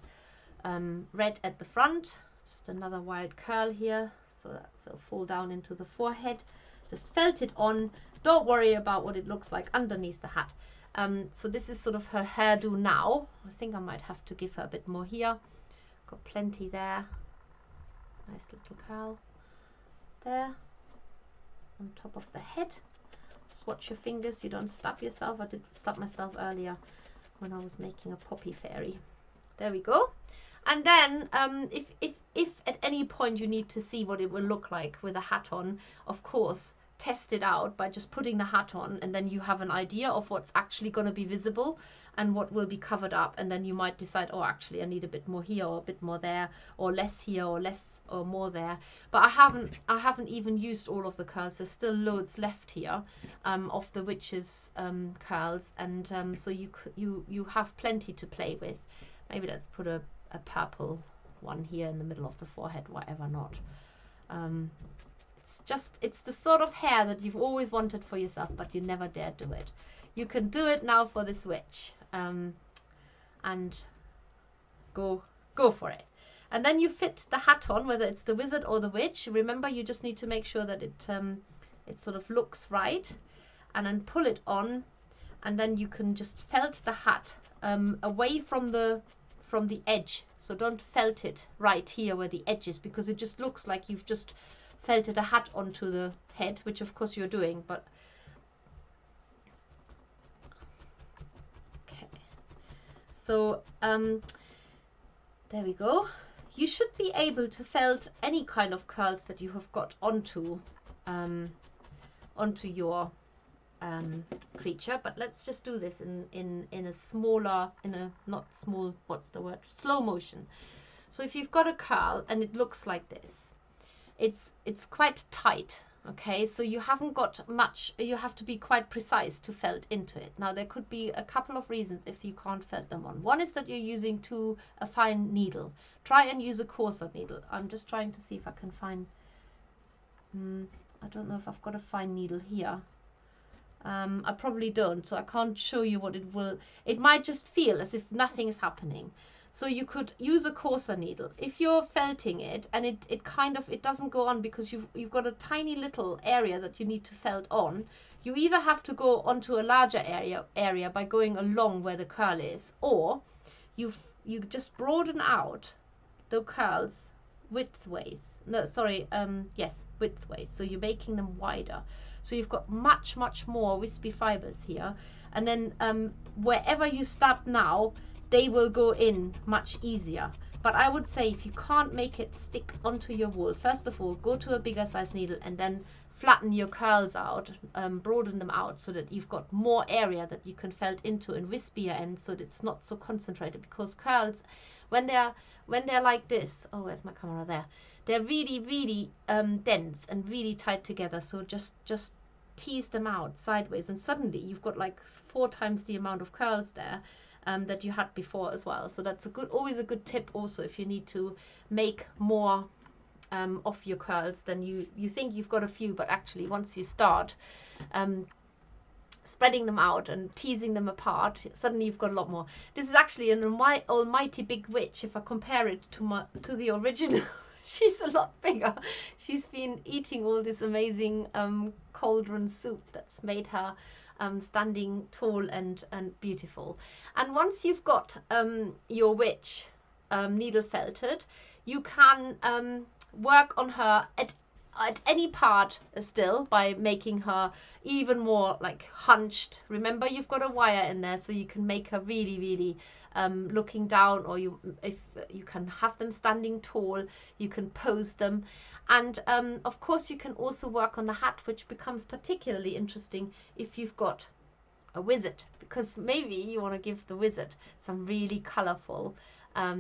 A: red at the front. Just another wild curl here, so that will fall down into the forehead. Just felt it on. Don't worry about what it looks like underneath the hat. So this is sort of her hairdo now. I think I might have to give her a bit more here. Got plenty there. Nice little curl there on top of the head. Just watch your fingers, you don't stab yourself. I did stab myself earlier when I was making a poppy fairy. There we go. And then if at any point you need to see what it will look like with a hat on, of course, test it out by just putting the hat on, and then you have an idea of what's actually going to be visible and what will be covered up, and then you might decide, oh, actually I need a bit more here or a bit more there, or less here or less or more there. But I haven't even used all of the curls. There's still loads left here of the witch's curls, and so you have plenty to play with. Maybe let's put a purple one here in the middle of the forehead, whatever not. It's the sort of hair that you've always wanted for yourself, but you never dared do it. You can do it now for this witch, and go for it. And then you fit the hat on, whether it's the wizard or the witch. Remember, you just need to make sure that it sort of looks right, and then pull it on, and then you can just felt the hat away from the edge. So don't felt it right here where the edge is, because it just looks like you've just felted a hat onto the head, which of course you're doing. But okay, so there we go. You should be able to felt any kind of curls that you have got onto your creature, but let's just do this in a smaller, not small, what's the word, slow motion. So if you've got a curl and it looks like this, it's quite tight, okay, so you haven't got much, you have to be quite precise to felt into it. Now there could be a couple of reasons if you can't felt them on. One is that you're using a fine needle. Try and use a coarser needle. I'm just trying to see if I can find, I don't know if I've got a fine needle here. I probably don't, so I can't show you what it will. It might just feel as if nothing is happening. So you could use a coarser needle. If you're felting it and it doesn't go on because you've got a tiny little area that you need to felt on, you either have to go onto a larger area by going along where the curl is, or you just broaden out the curls widthways. No, sorry, yes, widthways. So you're making them wider. So you've got much more wispy fibers here, and then wherever you stab now, they will go in much easier. But I would say if you can't make it stick onto your wool, first of all, go to a bigger size needle and then flatten your curls out, broaden them out so that you've got more area that you can felt into and wispier ends, so that it's not so concentrated. Because curls, when they're like this, oh, where's my camera? There. They're really dense and really tight together. So just tease them out sideways, and suddenly you've got like 4 times the amount of curls there that you had before as well. So that's always a good tip also if you need to make more of your curls. Then you think you've got a few, but actually once you start spreading them out and teasing them apart, suddenly you've got a lot more. This is actually an almighty big witch if I compare it to the original. She's a lot bigger. She's been eating all this amazing cauldron soup that's made her standing tall and beautiful. And once you've got your witch needle felted, you can work on her at any part still by making her even more like hunched. Remember, you've got a wire in there, so you can make her really looking down, or if you can have them standing tall, you can pose them. And of course you can also work on the hat, which becomes particularly interesting if you've got a wizard, because maybe you want to give the wizard some really colorful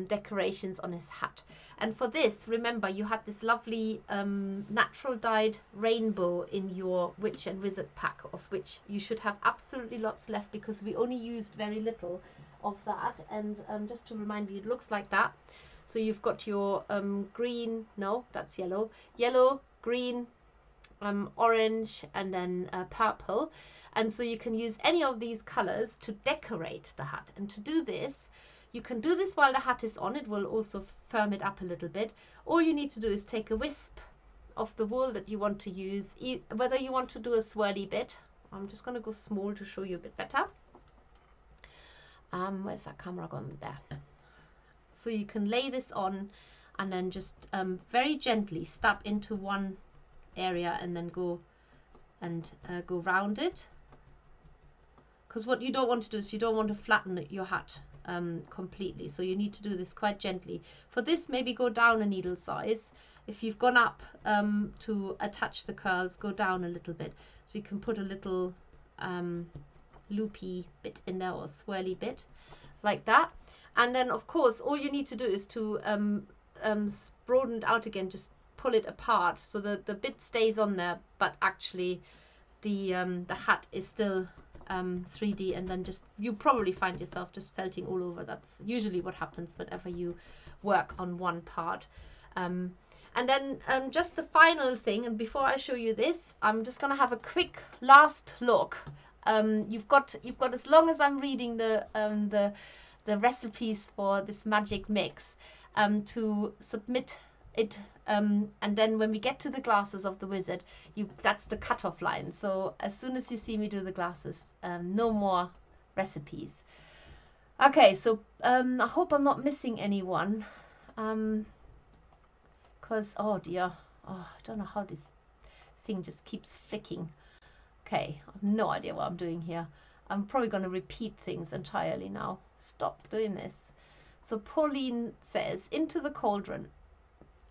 A: decorations on his hat. And for this, remember, you had this lovely natural dyed rainbow in your witch and wizard pack, of which you should have absolutely lots left, because we only used very little of that. And just to remind you, it looks like that. So you've got your green, no, that's yellow, green, orange, and then purple. And so you can use any of these colors to decorate the hat. And to do this, you can do this while the hat is on. It will also firm it up a little bit. All you need to do is take a wisp of the wool that you want to use, whether you want to do a swirly bit. I'm just going to go small to show you a bit better. Where's that camera gone? There. So you can lay this on and then just very gently stab into one area and then go round it. Because what you don't want to do is you don't want to flatten your hat completely. So you need to do this quite gently. For this, maybe go down a needle size. If you've gone up to attach the curls, go down a little bit. So you can put a little loopy bit in there, or swirly bit like that. And then of course all you need to do is to broaden it out again, just pull it apart so that the bit stays on there, but actually the hat is still 3D, and then just you probably find yourself just felting all over. That's usually what happens whenever you work on one part. And then just the final thing, and before I show you this, I'm just gonna have a quick last look. You've got as long as I'm reading the recipes for this magic mix to submit it, and then when we get to the glasses of the wizard, that's the cutoff line. So as soon as you see me do the glasses, no more recipes. Okay, so I hope I'm not missing anyone, because oh dear, I don't know how this thing just keeps flicking. Okay, I have no idea what I'm doing here. I'm probably going to repeat things entirely now. Stop doing this. So Pauline says, into the cauldron,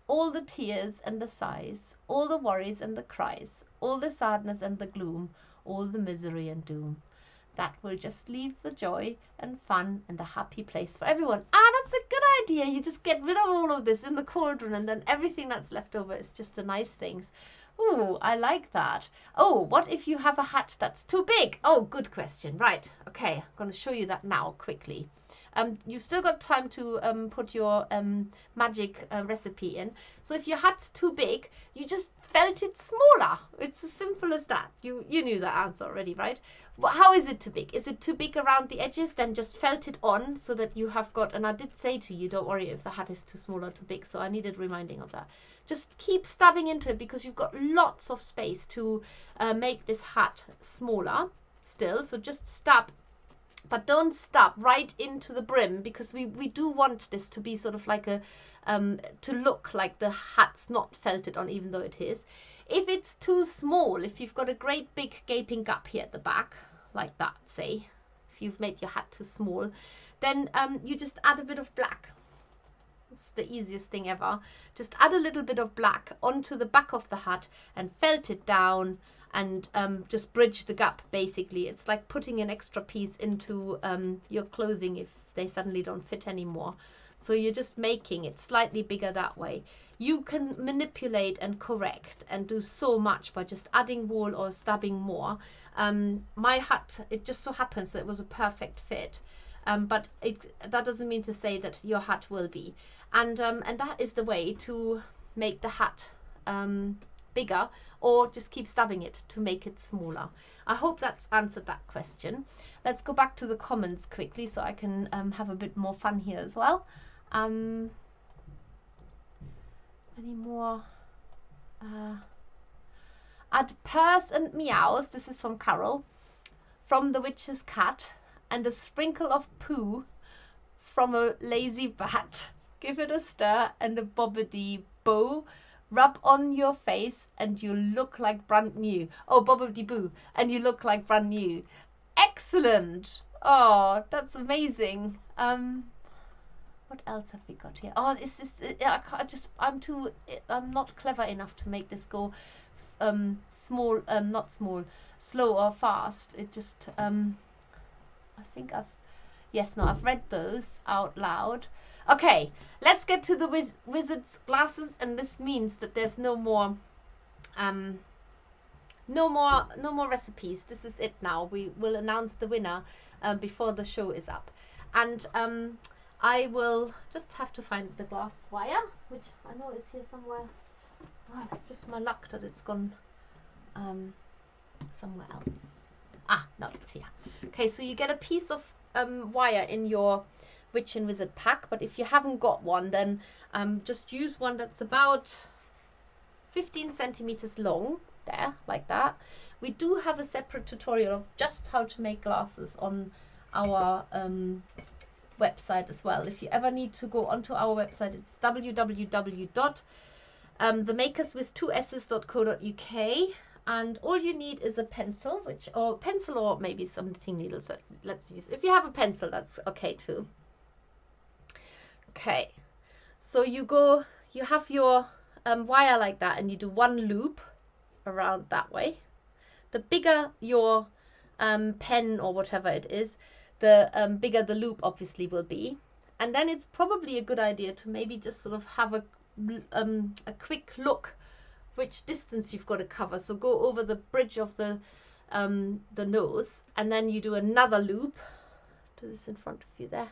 A: all the tears and the sighs, all the worries and the cries, all the sadness and the gloom, all the misery and doom. That will just leave the joy and fun and the happy place for everyone. Ah, that's a good idea. You just get rid of all of this in the cauldron, and then everything that's left over is just the nice things. Oh, I like that. Oh, what if you have a hat that's too big? Oh, good question. Right. Okay, I'm going to show you that now quickly. You've still got time to put your magic recipe in. So if your hat's too big, you just felt it smaller. It's as simple as that. You knew that answer already, right? Well, how is it too big? Is it too big around the edges? Then just felt it on so that you have got, and I did say to you, don't worry if the hat is too small or too big. So I needed reminding of that. Just keep stabbing into it, because you've got lots of space to make this hat smaller still. So just stab, but don't stab right into the brim, because we do want this to be sort of like a to look like the hat's not felted on, even though it is. If it's too small, if you've got a great big gaping gap here at the back like that, say, if you've made your hat too small, then you just add a bit of black. It's the easiest thing ever. Just add a little bit of black onto the back of the hat and felt it down, and just bridge the gap. Basically, it's like putting an extra piece into your clothing if they suddenly don't fit anymore. So you're just making it slightly bigger that way. You can manipulate and correct and do so much by just adding wool or stabbing more. My hat, it just so happens that it was a perfect fit. But that doesn't mean to say that your hat will be. And that is the way to make the hat bigger, or just keep stabbing it to make it smaller. I hope that's answered that question. Let's go back to the comments quickly so I can have a bit more fun here as well. Any more? Add purrs and meows. This is from Carol. From the witch's cat. And a sprinkle of poo from a lazy bat. Give it a stir and a bobbity boo. Rub on your face and you look like brand new. Oh, bobbity boo. And you look like brand new. Excellent. Oh, that's amazing. What else have we got here? Oh, is this? I'm not clever enough to make this go small. Not small. Slow or fast. It just. I think Yes, no, I've read those out loud. Okay, let's get to the wizard's glasses, and this means that there's no more recipes. This is it now. We will announce the winner before the show is up. And I will just have to find the glass wire, which I know is here somewhere. Oh, it's just my luck that it's gone somewhere else. Ah, no, it's here. Okay, so you get a piece of wire in your Witch and Wizard pack, but if you haven't got one, then just use one that's about 15 centimeters long, there, like that. We do have a separate tutorial of just how to make glasses on our website as well. If you ever need to go onto our website, it's www.themakerswith2s's.co.uk, and all you need is a pencil, or maybe some knitting needles. So let's use, if you have a pencil, that's okay too. Okay, so you have your wire like that, and you do one loop around that way. The bigger your pen or whatever it is, the bigger the loop obviously will be. And then it's probably a good idea to maybe just sort of have a quick look which distance you've got to cover. So go over the bridge of the nose, and then you do another loop. Do this in front of you there.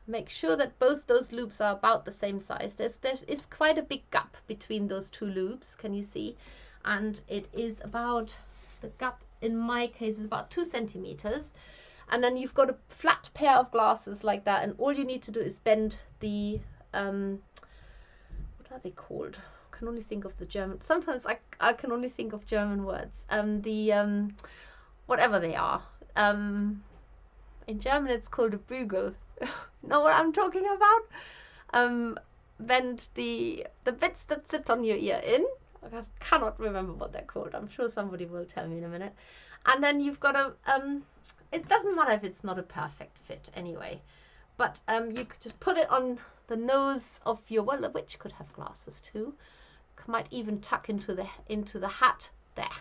A: Make sure that both those loops are about the same size. There is quite a big gap between those two loops, can you see? And it is about, the gap in my case is about 2 centimeters. And then you've got a flat pair of glasses like that, and all you need to do is bend the, what are they called? I can only think of the German, sometimes I can only think of German words. Whatever they are. In German it's called a Bügel. Know what I'm talking about? Bend the bits that sit on your ear in. I cannot remember what they're called. I'm sure somebody will tell me in a minute. And then you've got a, it doesn't matter if it's not a perfect fit anyway, but you could just put it on the nose of your, well, the witch could have glasses too. Might even tuck into the hat there.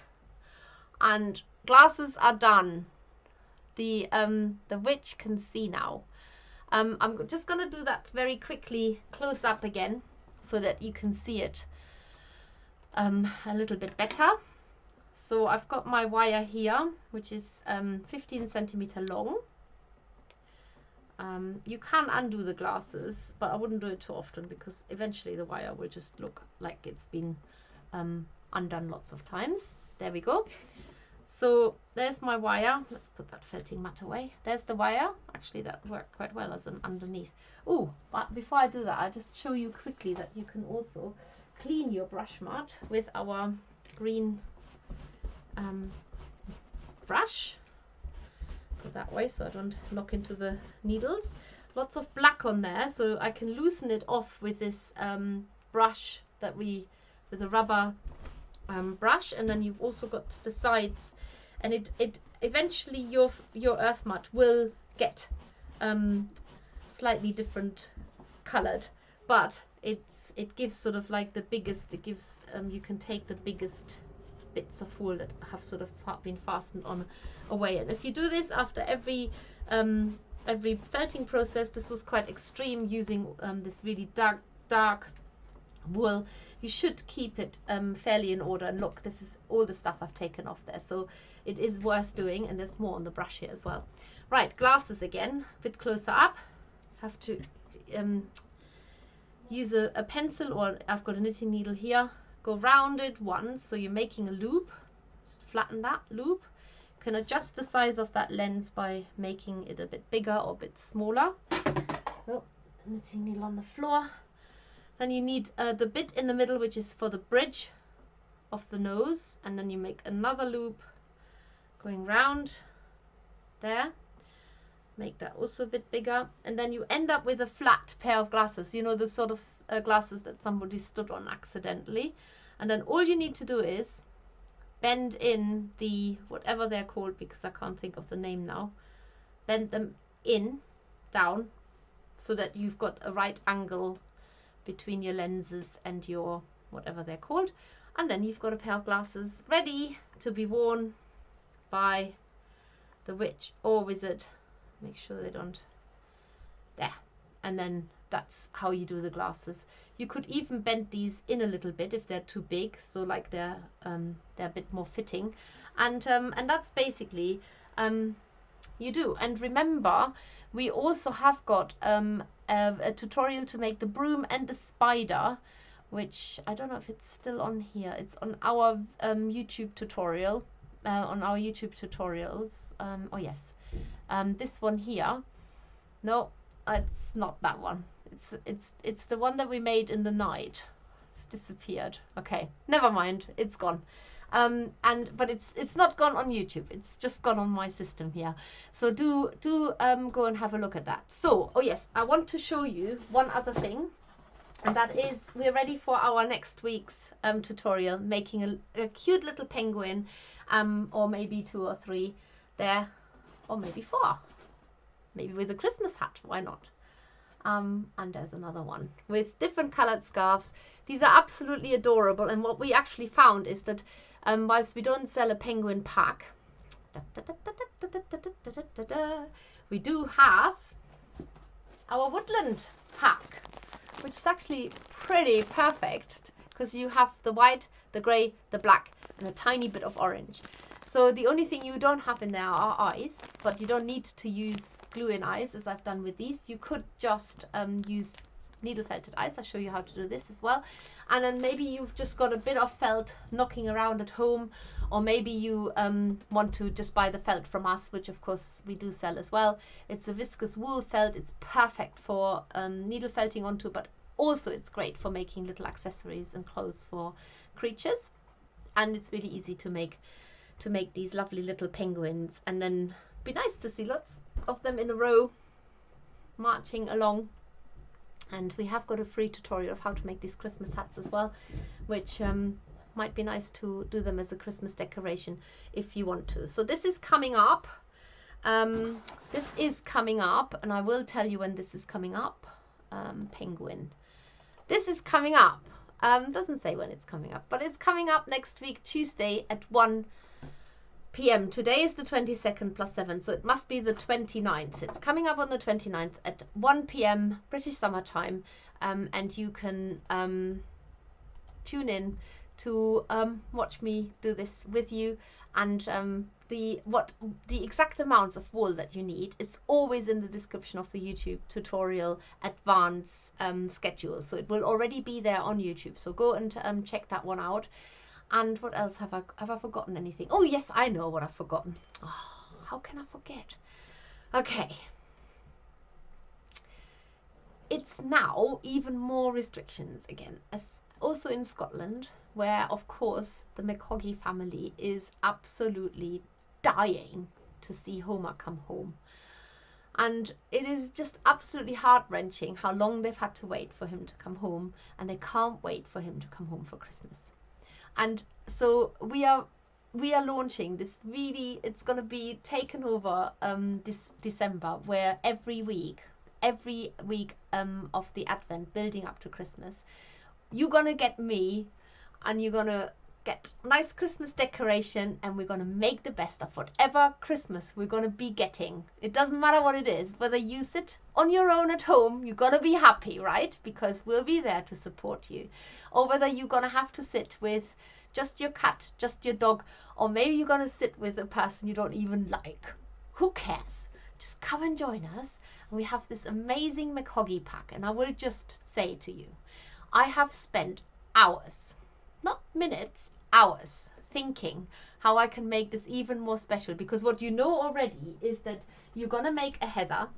A: And glasses are done. The witch can see now. I'm just going to do that very quickly, close up again, so that you can see it a little bit better. So I've got my wire here, which is 15 centimeter long. You can undo the glasses, but I wouldn't do it too often, because eventually the wire will just look like it's been undone lots of times. There we go. So there's my wire. Let's put that felting mat away. There's the wire. Actually, that worked quite well as an underneath. Oh, but before I do that, I'll just show you quickly that you can also clean your brush mat with our green brush. Put that way so I don't knock into the needles. Lots of black on there, so I can loosen it off with this brush with a rubber brush, and then you've also got the sides. And it eventually your earth mat will get slightly different colored, but it gives sort of like the biggest. It gives you can take the biggest bits of wool that have sort of been fastened on away. And if you do this after every felting process, this was quite extreme using this really dark wool, you should keep it fairly in order. And look, this is all the stuff I've taken off there, so it is worth doing, and there's more on the brush here as well. Right, glasses again, a bit closer up. Have to use a pencil, or I've got a knitting needle here. Go round it once, so you're making a loop. Just flatten that loop. You can adjust the size of that lens by making it a bit bigger or a bit smaller. Oh, knitting needle on the floor. Then you need the bit in the middle, which is for the bridge of the nose, and then you make another loop going round there. Make that also a bit bigger, and then you end up with a flat pair of glasses, you know, the sort of glasses that somebody stood on accidentally. And then all you need to do is bend in the, whatever they're called, because I can't think of the name now, bend them down, so that you've got a right angle between your lenses and your whatever they're called, and then you've got a pair of glasses ready to be worn by the witch or wizard make sure they don't, there. And then that's how you do the glasses. You could even bend these in a little bit if they're too big, so like they're a bit more fitting, and that's basically you do. And remember, we also have got a tutorial to make the broom and the spider, which I don't know if it's still on here. It's on our YouTube tutorial, on our YouTube tutorials. Oh yes, this one here. No, it's not that one. It's the one that we made in the night. It's disappeared. Okay, never mind. It's gone. But it's not gone on YouTube. It's just gone on my system here. So do go and have a look at that. So, oh yes, I want to show you one other thing, and that is we're ready for our next week's tutorial, making a cute little penguin, or maybe 2 or 3 there, or maybe 4, maybe with a Christmas hat. Why not? And there's another one with different colored scarves. These are absolutely adorable, and what we actually found is that whilst we don't sell a penguin pack, we do have our woodland pack, which is actually pretty perfect because you have the white, the grey, the black, and a tiny bit of orange. So the only thing you don't have in there are eyes, but you don't need to use glue-in eyes as I've done with these. You could just use needle felted eyes. I'll show you how to do this as well. And then maybe you've just got a bit of felt knocking around at home, or maybe you want to just buy the felt from us, which of course we do sell as well. It's a viscous wool felt. It's perfect for needle felting onto, but also it's great for making little accessories and clothes for creatures. And it's really easy to make these lovely little penguins, and then be nice to see lots of them in a row marching along. And we have got a free tutorial of how to make these Christmas hats as well, which might be nice to do them as a Christmas decoration if you want to. So this is coming up. This is coming up, and I will tell you when this is coming up. Penguin. This is coming up. Doesn't say when it's coming up, but it's coming up next week, Tuesday at 1 p.m. Today is the 22nd plus 7, so it must be the 29th. It's coming up on the 29th at 1 p.m. British Summer Time, and you can tune in to watch me do this with you. And the exact amounts of wool that you need is always in the description of the YouTube tutorial advance schedule, so it will already be there on YouTube. So go and check that one out. And what else have I forgotten anything? Oh yes, I know what I've forgotten. Oh, how can I forget? Okay. It's now even more restrictions again, as also in Scotland, where of course the McHoggy family is absolutely dying to see Homer come home. And it is just absolutely heart-wrenching how long they've had to wait for him to come home, and they can't wait for him to come home for Christmas. And so we are launching this really, it's going to be taken over this December, where every week of the Advent building up to Christmas, you're going to get me, and you're going to get nice Christmas decoration, and we're going to make the best of whatever Christmas we're going to be getting. It doesn't matter what it is, whether you sit on your own at home, you're going to be happy, right? Because we'll be there to support you. Or whether you're going to have to sit with just your cat, just your dog, or maybe you're going to sit with a person you don't even like. Who cares? Just come and join us. And we have this amazing McHoggy pack, and I will just say to you, I have spent hours, not minutes, hours, thinking how I can make this even more special, because what you know already is that you're going to make a heather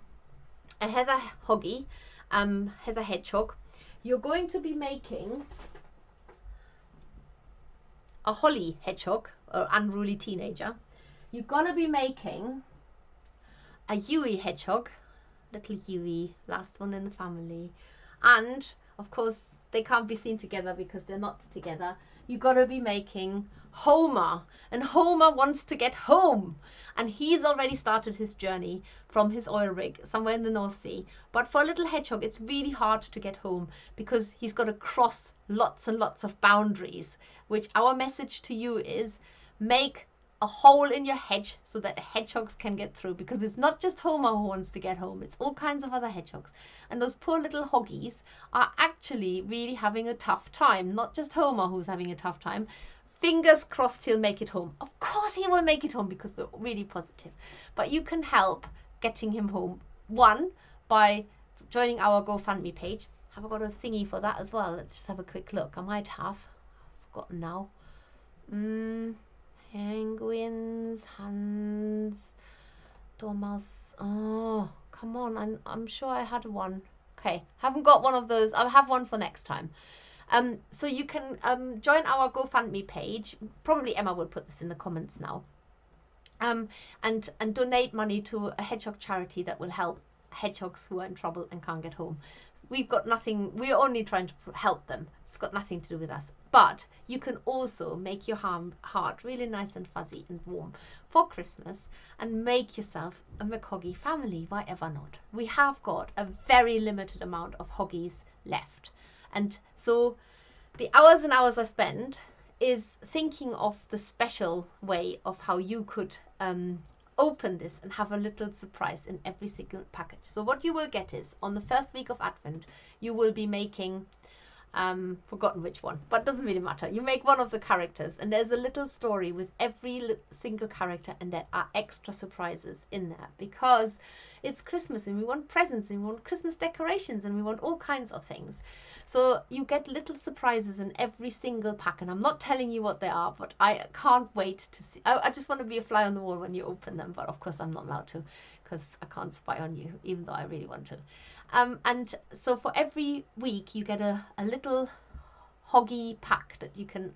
A: hoggy, heather hedgehog. You're going to be making a holly hedgehog, or unruly teenager. You're going to be making a Huey hedgehog, little Huey, last one in the family. And of course they can't be seen together because they're not together. You're going to be making Homer, and Homer wants to get home, and he's already started his journey from his oil rig somewhere in the North Sea. But for a little hedgehog, it's really hard to get home because he's got to cross lots and lots of boundaries, which our message to you is: make a hole in your hedge so that the hedgehogs can get through, because it's not just Homer who wants to get home, it's all kinds of other hedgehogs. And those poor little hoggies are actually really having a tough time. Not just Homer who's having a tough time. Fingers crossed he'll make it home. Of course he will make it home, because we're really positive. But you can help getting him home. One, by joining our GoFundMe page. Have I got a thingy for that as well? Let's just have a quick look. I might have. I've forgotten now. Penguins, Hans, Dormouse. Oh, come on. I'm sure I had one. Okay, haven't got one of those. I'll have one for next time. So you can join our GoFundMe page. Probably Emma will put this in the comments now. And donate money to a hedgehog charity that will help hedgehogs who are in trouble and can't get home. We've got nothing. We're only trying to help them. It's got nothing to do with us. But you can also make your heart really nice and fuzzy and warm for Christmas and make yourself a McHoggy family. Why ever not? We have got a very limited amount of hoggies left. And so the hours and hours I spend is thinking of the special way of how you could open this and have a little surprise in every single package. So what you will get is, on the first week of Advent, you will be making, forgotten which one, but it doesn't really matter. You make one of the characters and there's a little story with every single character, and there are extra surprises in there because it's Christmas and we want presents and we want Christmas decorations and we want all kinds of things. So you get little surprises in every single pack, and I'm not telling you what they are, but I can't wait to see. I just want to be a fly on the wall when you open them, but of course I'm not allowed to because I can't spy on you, even though I really want to. And so for every week you get a little hoggy pack that you can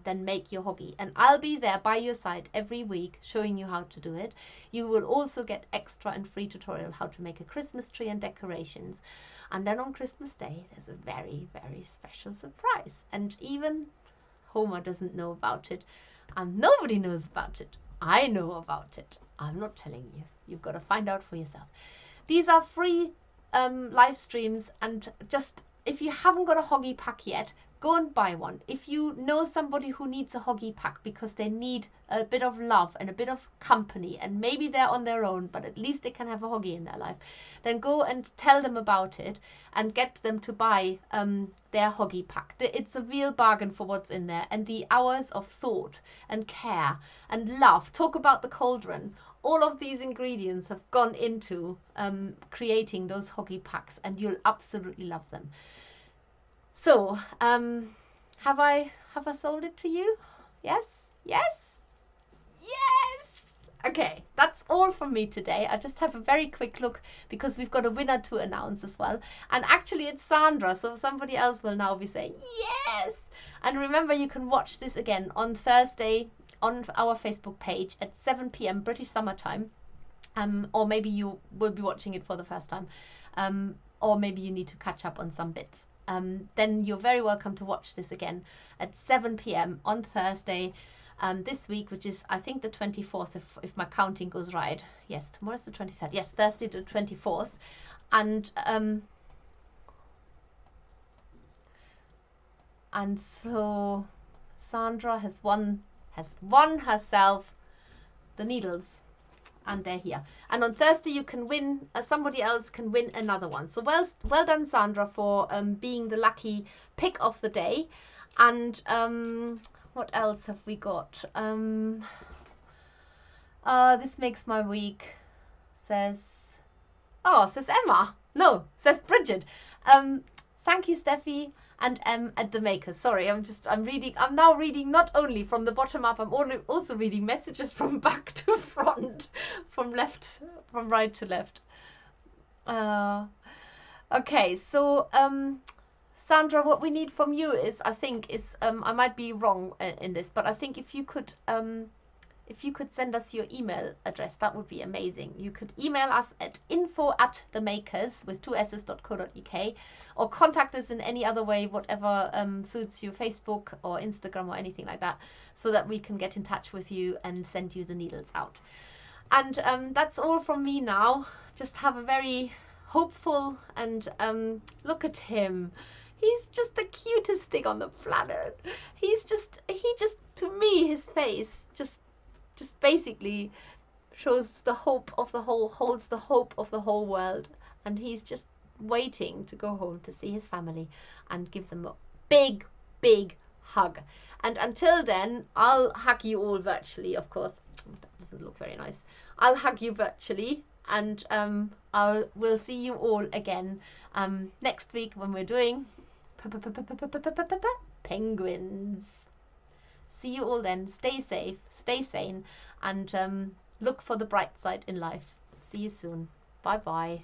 A: then make your hoggy, and I'll be there by your side every week showing you how to do it. You will also get extra and free tutorial how to make a Christmas tree and decorations. And then on Christmas Day, there's a very, very special surprise. And even Homer doesn't know about it. And nobody knows about it. I know about it. I'm not telling you. You've got to find out for yourself. These are free live streams. And just, if you haven't got a hoggy pack yet, go and buy one. If you know somebody who needs a hoggy pack because they need a bit of love and a bit of company, and maybe they're on their own, but at least they can have a hoggy in their life, then go and tell them about it and get them to buy their hoggy pack. It's a real bargain for what's in there, and the hours of thought and care and love. Talk about the cauldron. All of these ingredients have gone into creating those hoggy packs, and you'll absolutely love them. So, have I sold it to you? Yes? Yes? Yes! Okay, that's all from me today. I just have a very quick look because we've got a winner to announce as well. And actually it's Sandra, so somebody else will now be saying yes! And remember, you can watch this again on Thursday on our Facebook page at 7 p.m. British Summer Time. Or maybe you will be watching it for the first time. Or maybe you need to catch up on some bits. Then you're very welcome to watch this again at 7 p.m. on Thursday this week, which is, I think, the 24th, if my counting goes right. Yes, tomorrow's the 23rd. Yes, Thursday the 24th. And so Sandra has won herself the needles. And they're here. And on Thursday you can win, somebody else can win another one. So well done, Sandra, for being the lucky pick of the day. And what else have we got? This makes my week, says Emma. No, says Bridget. Thank you, Steffi and at the makers. Sorry, I'm now reading not only from the bottom up, I'm also reading messages from back to front, from right to left. Okay, so Sandra, what we need from you is, I might be wrong in this, but I think if you could send us your email address, that would be amazing. You could email us at info@themakers with 2s.co.uk, or contact us in any other way, whatever suits you, Facebook or Instagram or anything like that, so that we can get in touch with you and send you the needles out. And that's all from me now. Just have a very hopeful and look at him. He's just the cutest thing on the planet. He just, to me, his face just just basically shows the hope of the whole, holds the hope of the whole world. And he's just waiting to go home to see his family and give them a big, big hug. And until then, I'll hug you all virtually, of course. That doesn't look very nice. I'll hug you virtually, and we'll see you all again next week when we're doing penguins. See you all then. Stay safe, stay sane, and look for the bright side in life. See you soon. Bye bye.